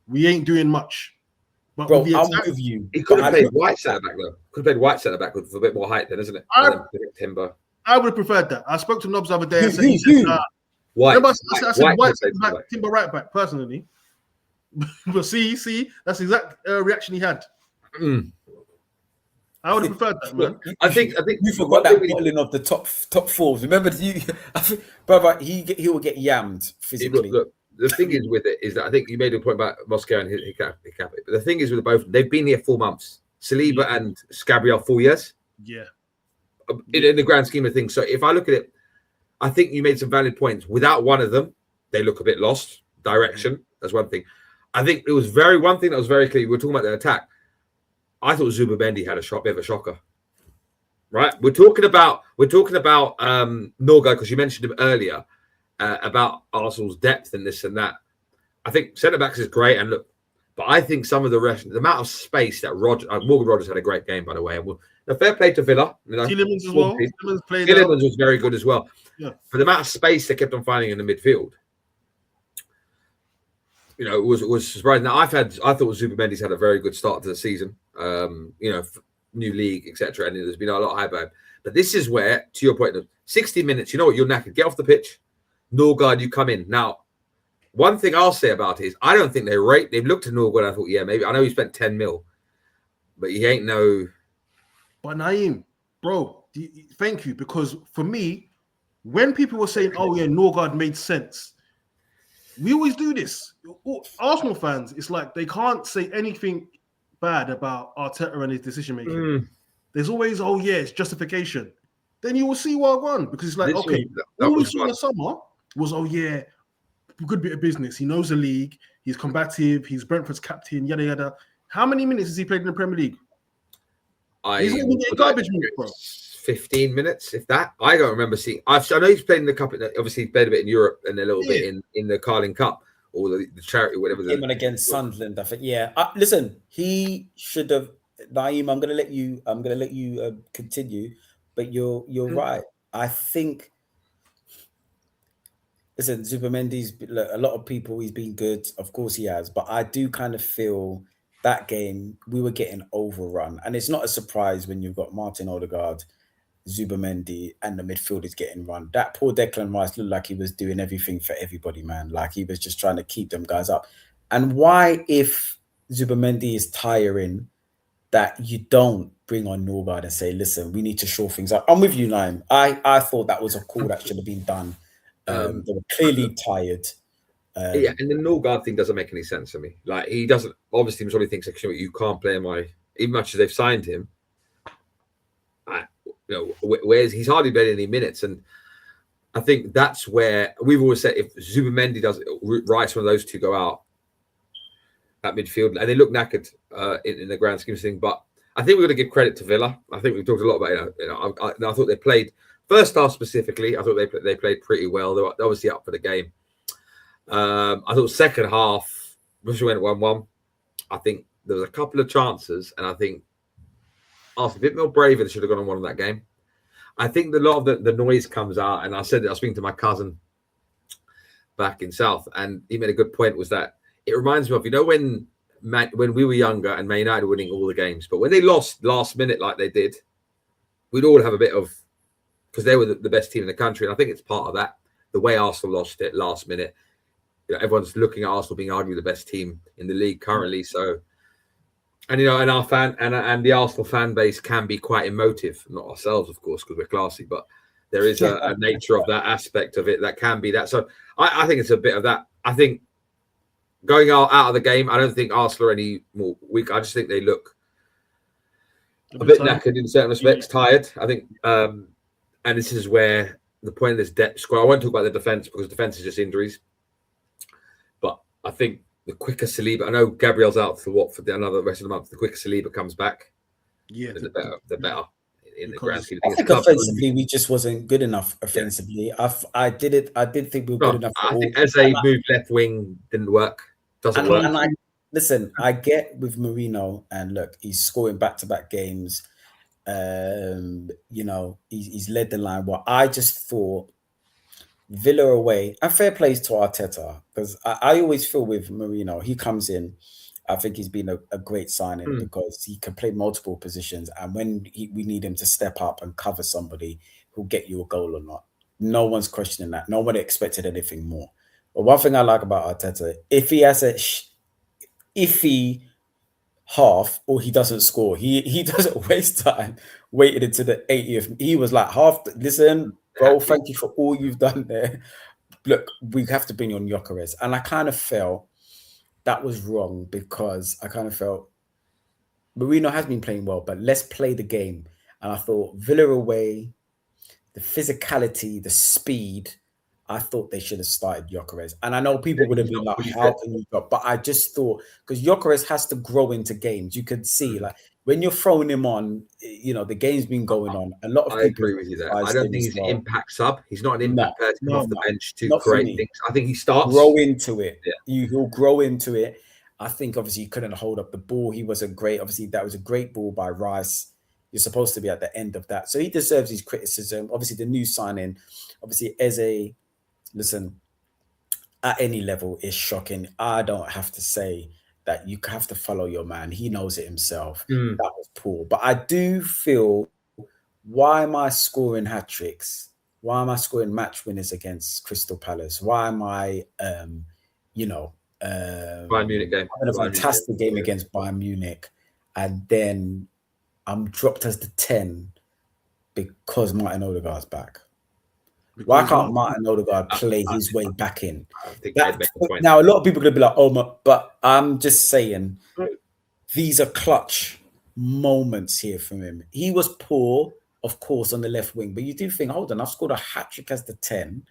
we ain't doing much. But bro, I'm with you. He could have played white centre back though. Could have played white centre back with a bit more height, then, isn't it? Timber. I would have preferred that. I spoke to Nobs the other day. I said, White. I said white Timber right back personally. But see, that's the exact reaction he had. I would have preferred that, man. I think you forgot that bottling of the top fours. Remember, brother, he will get yammed physically. Look, the thing is with it is that I think you made a point about Mosquera and Hikapi. But the thing is with both, they've been here 4 months. Saliba and Gabriel 4 years. Yeah. In the grand scheme of things. So if I look at it, I think you made some valid points. Without one of them, they look a bit lost. Direction. That's one thing. I think it was one thing that was very clear. We were talking about the attack. I thought Zubimendi had a bit of a shocker. Right? We're talking about Norgard because you mentioned him earlier about Arsenal's depth and this and that. I think centre backs is great, and look, but I think some of the amount of space that Morgan Rogers had a great game, by the way. And fair play to Villa. Tielemans as well. Tielemans was very good as well. Yeah. For the amount of space they kept on finding in the midfield. You know, it was surprising. Now I thought Zubimendi's had a very good start to the season. New league, etc. And there's been a lot of hype about him. But this is where, to your point, 60 minutes. You know what? You're knackered. Get off the pitch. Norgard, you come in now. One thing I'll say about it is I don't think they've looked at Norgard. And I thought, yeah, maybe I know he spent 10 mil, but he ain't no. But Naeem, bro, thank you, because for me, when people were saying, "Oh yeah, Norgard made sense," we always do this. Arsenal fans, it's like they can't say anything bad about Arteta and his decision making. There's always, "Oh yeah, it's justification." Then you will see what I won, because it's like, okay, all we saw in the summer was, "Oh yeah, good bit of business. He knows the league. He's combative. He's Brentford's captain. Yada yada." How many minutes has he played in the Premier League? He's not even getting garbage minutes, bro. 15 minutes, if that. I don't remember seeing. I know he's played in the cup. Obviously, he's played a bit in Europe and a little bit in the Carling Cup or the charity, whatever. Him and against Sunderland, I think. Yeah. Listen, he should have. Naeem, I'm going to let you continue, but you're right. I think. Listen, Zubimendi's a lot of people. He's been good, of course he has, but I do kind of feel that game we were getting overrun, and it's not a surprise when you've got Martin Odegaard, Zubimendi, and the midfield is getting run. That poor Declan Rice looked like he was doing everything for everybody, man. Like he was just trying to keep them guys up. And why, if Zubimendi is tiring, that you don't bring on Norgard and say, "Listen, we need to shore things up." I'm with you, Naeem. I thought that was a call that should have been done. They were clearly tired. Yeah, and the Norgard thing doesn't make any sense to me. Like he doesn't. Obviously, he probably thinks you can't play him. Even much as they've signed him, whereas he's hardly played any minutes, and I think that's where we've always said if Zubimendi does, Rice, one of those two go out, at midfield, and they look knackered in the grand scheme of things. But I think we've got to give credit to Villa. I think we've talked a lot about it. I thought they played first half specifically. I thought they played pretty well. They were obviously up for the game. I thought second half, which went 1-1. I think there was a couple of chances, and I think Arsenal a bit more brave. They should have gone on one in that game. I think a lot of the noise comes out, and I said that I was speaking to my cousin back in South, and he made a good point. Was that it reminds me of when we were younger and Man United were winning all the games, but when they lost last minute like they did, we'd all have a bit of, because they were the best team in the country, and I think it's part of that. The way Arsenal lost it last minute, everyone's looking at Arsenal being arguably the best team in the league currently. So, and and our fan and the Arsenal fan base can be quite emotive. Not ourselves, of course, because we're classy, but there is a nature of that aspect of it that can be that. So I think it's a bit of that. I think going out of the game, I don't think Arsenal are any more weak. I just think they look a bit knackered in certain respects, tired. I think, and this is where the point of this depth squad. I won't talk about the defense because defense is just injuries. But I think the quicker Saliba, I know Gabriel's out for another rest of the month. The quicker Saliba comes back, the better. In the grand scheme, I think offensively we just wasn't good enough. Offensively, I did think we were good enough. I think as a move left wing didn't work. Doesn't work. And listen, I get with Marino, and look, he's scoring back-to-back games. He's led the line. Well, I just thought Villa away, and fair plays to Arteta, because I always feel with Marino, he comes in. I think he's been a great signing because he can play multiple positions, and when we need him to step up and cover somebody, he'll get you a goal or not. No one's questioning that. No one expected anything more. But one thing I like about Arteta, if he has a iffy half or he doesn't score, he doesn't waste time waiting until the 80th. He was like, listen, bro, thank you for all you've done there. Look, we have to bring on Gyökeres. And I kind of felt that was wrong, because I kind of felt Marino has been playing well, but let's play the game. And I thought Villa away, the physicality, the speed, I thought they should have started Gyökeres. And I know people would have been like, how can you go? But I just thought, because Gyökeres has to grow into games. You could see, like, when you're throwing him on, the game's been going on. A lot of people agree with you there. I don't think he's an impact sub. He's not an impact person off the bench to create things. I think he starts. Grow into it. Yeah. He'll grow into it. I think, obviously, he couldn't hold up the ball. He was obviously, that was a great ball by Rice. You're supposed to be at the end of that. So he deserves his criticism. Obviously, the new signing, obviously, Eze, listen, at any level is shocking. I don't have to say that you have to follow your man. He knows it himself. That was poor. But I do feel, why am I scoring hat-tricks? Why am I scoring match winners against Crystal Palace? Why am I, Bayern Munich game. having a fantastic game against Bayern Munich, and then I'm dropped as the 10 because Martin Odegaard's back? Why can't Martin Odegaard play his way back in? Now, a lot of people are going to be like, oh, but I'm just saying, these are clutch moments here from him. He was poor, of course, on the left wing, but you do think, hold on, I've scored a hat-trick as the 10.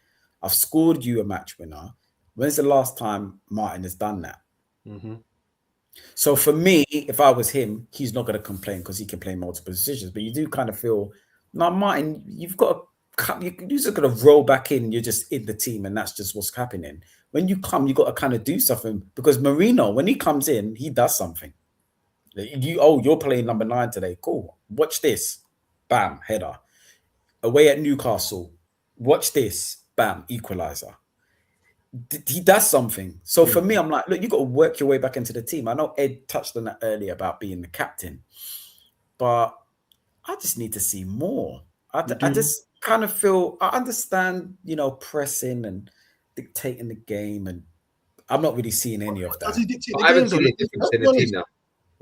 I've scored you a match winner. When's the last time Martin has done that? So for me, if I was him, he's not going to complain because he can play multiple positions. But you do kind of feel, no, Martin, you've got to, you're just going to roll back in. You're just in the team, and that's just what's happening. When you come, you got to kind of do something, because Marino, when he comes in, he does something. You're playing number 9 today. Cool. Watch this. Bam, header. Away at Newcastle. Watch this. Bam, equalizer. He does something. So for me, I'm like, look, you got to work your way back into the team. I know Ed touched on that earlier about being the captain, but I just need to see more. I just kind of feel, I understand, pressing and dictating the game, and I'm not really seeing any of that. I haven't seen a difference in the team now.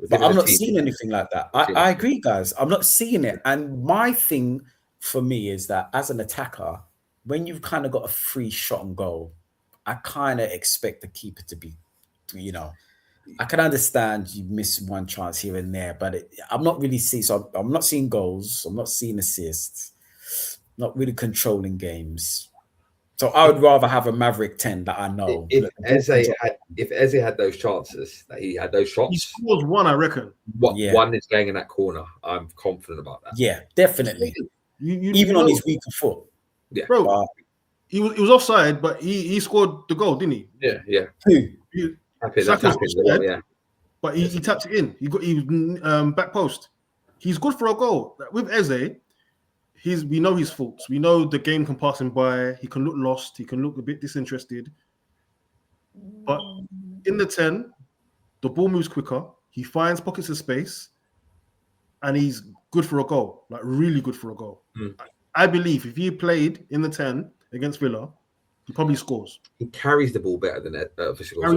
But I'm not seeing anything like that. I agree, guys. I'm not seeing it. And my thing for me is that as an attacker, when you've kind of got a free shot on goal, I kind of expect the keeper to be, I can understand you miss one chance here and there, but I'm not really seeing, so I'm not seeing goals. I'm not seeing assists, not really controlling games. So I would rather have a Maverick 10 that I know. If look, the ball comes up. Eze had those chances, that he had those He shots, scores one, I reckon. one is going in that corner. I'm confident about that. Yeah, definitely. Even You on know, his weaker foot. Yeah, bro. He was offside, but he scored the goal, didn't he? Yeah. He, Saka's offside, yeah. But he tapped it in. He was back post. He's good for a goal. With Eze, we know his faults. We know the game can pass him by. He can look lost. He can look a bit disinterested. But in the 10, the ball moves quicker. He finds pockets of space, and he's good for a goal. Like really good for a goal. I believe if he played in the 10 against Villa, he probably scores. He carries the ball better than Physical as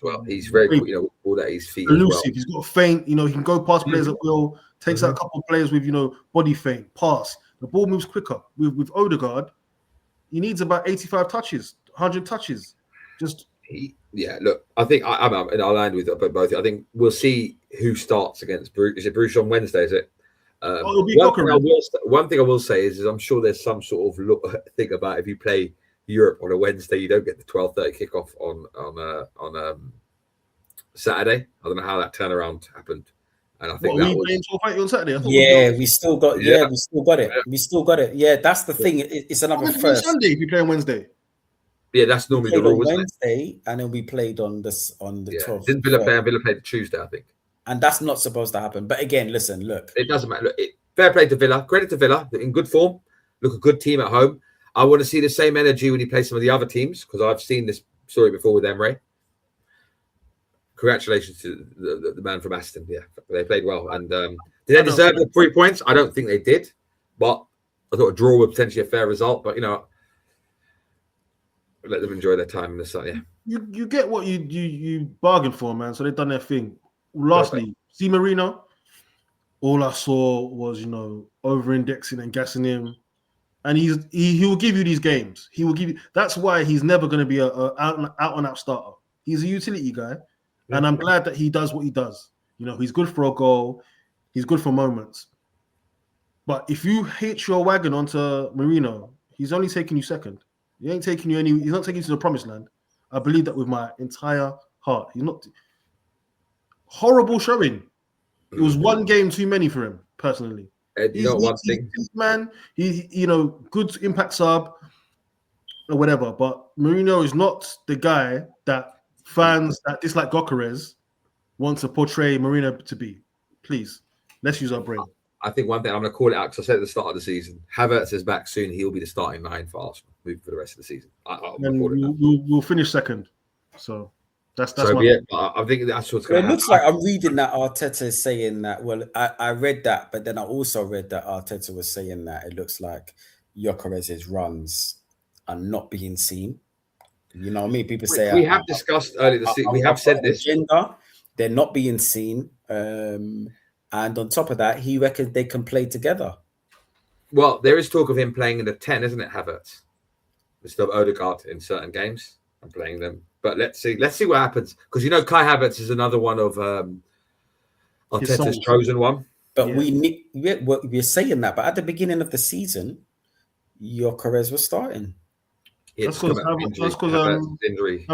well. He's very quick, ball at his feet elusive. as well. He's got a feint, he can go past players at will, takes out a couple of players with, body feint, pass. The ball moves quicker. With Odegaard, he needs about 85 touches, 100 touches. Look, I think I'll land with both. I think we'll see who starts against Bruges. Is it Bruges on Wednesday, is it? One thing I will say is I'm sure there's some sort of thing about if you play Europe on a Wednesday, you don't get the 12:30 kickoff on Saturday. I don't know how that turnaround happened, and I think that was on Saturday. We still got it. We still got it. Yeah, that's the thing. It's another first. Sunday if you play on Wednesday. Yeah, that's normally the rule. Wednesday, and it'll be played on the 12th. Didn't Villa play? Villa played Tuesday, I think. And that's not supposed to happen. But again, listen, look. It doesn't matter. Look, fair play to Villa. Credit to Villa. They're in good form. Look, a good team at home. I want to see the same energy when he plays some of the other teams, because I've seen this story before with Emre. Congratulations to the man from Aston. Yeah, they played well. And did they deserve the 3 points? I don't think they did. But I thought a draw was potentially a fair result. But, let them enjoy their time in the sun. Yeah. You get what you bargained for, man. So they've done their thing. Lastly, see Marino. All I saw was over-indexing and gassing him, and he will give you these games. He will give you. That's why he's never going to be a out-and-out starter. He's a utility guy, and I'm glad that he does what he does. He's good for a goal. He's good for moments. But if you hitch your wagon onto Marino, he's only taking you second. He ain't taking you he's not taking you to the promised land. I believe that with my entire heart. He's not horrible showing. It was one game too many for him, personally. One thing, man. He good impact sub or whatever. But Mourinho is not the guy that fans that dislike Gyökeres want to portray Mourinho to be. Please, let's use our brain. I think one thing I'm going to call it out because I said at the start of the season, Havertz is back soon. He'll be the starting 9 for Arsenal moving for the rest of the season. We'll finish second. So that's I think that's what's going to happen. It looks like I'm reading that Arteta is saying that. Well, I read that, but then I also read that Arteta was saying that it looks like Gyökeres' runs are not being seen. You know what I mean? People say we have discussed earlier this season. We have said this. They're not being seen. And on top of that, he reckons they can play together. Well, there is talk of him playing in the 10, isn't it, Havertz? Instead of Odegaard in certain games and playing them. But let's see what happens. Because Kai Havertz is another one of Arteta's chosen one. But we're saying that. But at the beginning of the season, Gyökeres was starting. That's because injury.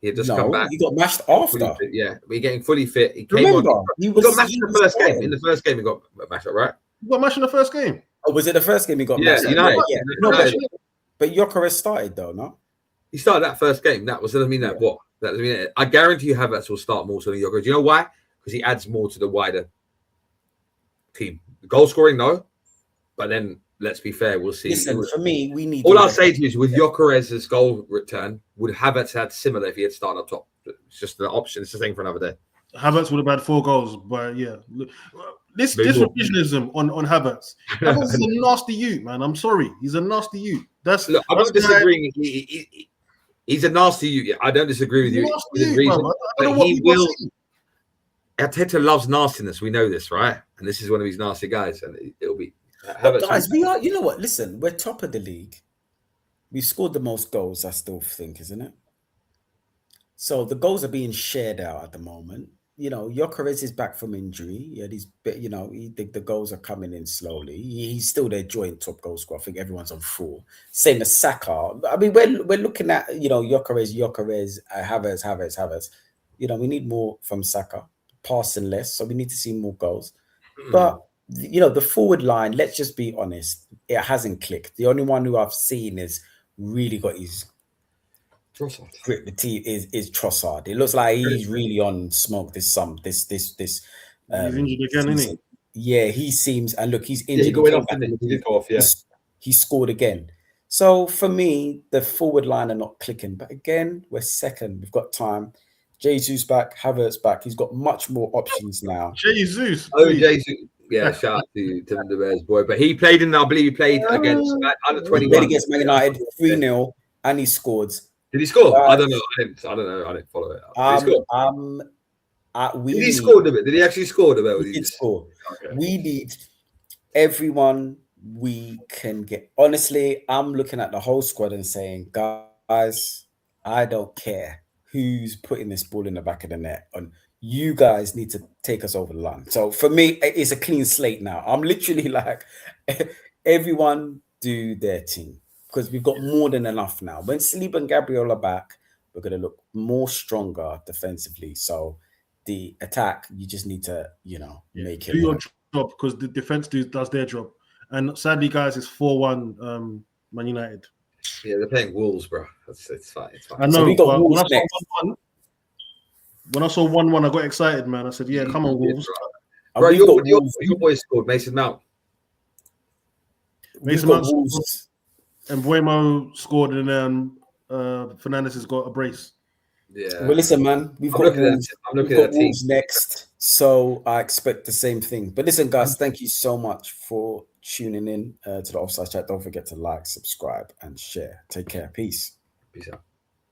He had just come back. He got mashed after. We're getting fully fit. He came on. He got mashed in the first game. In the first game, he got mashed up, right? He got mashed in the first game. Oh, was it the first game he got mashed? But Gyökeres started though, no? He started that first game. That was, I guarantee you Havertz will start more so than Gyökeres. You know why? Because he adds more to the wider team. Goal scoring, no. But then, let's be fair, we'll see. Listen, for me, we need... All I'll say to you is with Gyökeres' goal return, would Havertz had similar if he had started up top? It's just an option. It's a thing for another day. Havertz would have had 4 goals, but yeah. This revisionism on Havertz. Havertz is a nasty youth, man. I'm sorry. He's a nasty youth. I'm not disagreeing. He's a nasty youth. Yeah, I don't disagree with you. Arteta loves nastiness. We know this, right? And this is one of these nasty guys. And it'll be... Guys, we are... You know what? Listen, we're top of the league. We've scored the most goals, I still think, isn't it? So the goals are being shared out at the moment. Gyökeres is back from injury. Yeah, the goals are coming in slowly. He's still their joint top goal scorer. I think everyone's on 4. Same as Saka. I mean, we're looking at Gyökeres, Havertz. We need more from Saka, passing less, so we need to see more goals. But the forward line, let's just be honest, it hasn't clicked. The only one who I've seen is really got his grip the teeth is Trossard. It looks like he's really on smoke this He's injured again, isn't he? Yeah, he seems, and look, he's injured. He going off, didn't he? He did go off, yeah. He scored again. So for me, the forward line are not clicking. But again, we're second. We've got time. Jesus back, Havertz back. He's got much more options now. Jesus. Oh, Jesus. Yeah, shout out to the Bears boy. But he played I believe he played against under 21. He played against Man United 3-0, and he scored. Did he score? I don't know. I didn't follow it. Did he score? Did he score the bit? Did he actually score the bit? He did score. Okay. We need everyone we can get. Honestly, I'm looking at the whole squad and saying, guys, I don't care who's putting this ball in the back of the net. And you guys need to take us over the line. So for me, it's a clean slate now. I'm literally like, everyone do their team. Because we've got more than enough now. When Saliba and Gabriel are back, we're going to look more stronger defensively. So the attack, you just need to, make it. Do your job, because the defense does their job. And sadly, guys, it's 4-1 Man United. Yeah, they're playing Wolves, bro. It's fine. I know. So we got Wolves next. When I saw 1-1, I got excited, man. I said, yeah, come on, Wolves. Bro, your boys scored. Mason Mount. Mason Mount scored. And Buemo scored, and then Fernandes has got a brace. Yeah. Well, listen, man, we've got Wolves next, so I expect the same thing. But listen, guys, thank you so much for tuning in to the Offside Chat. Don't forget to like, subscribe, and share. Take care. Peace. Peace out.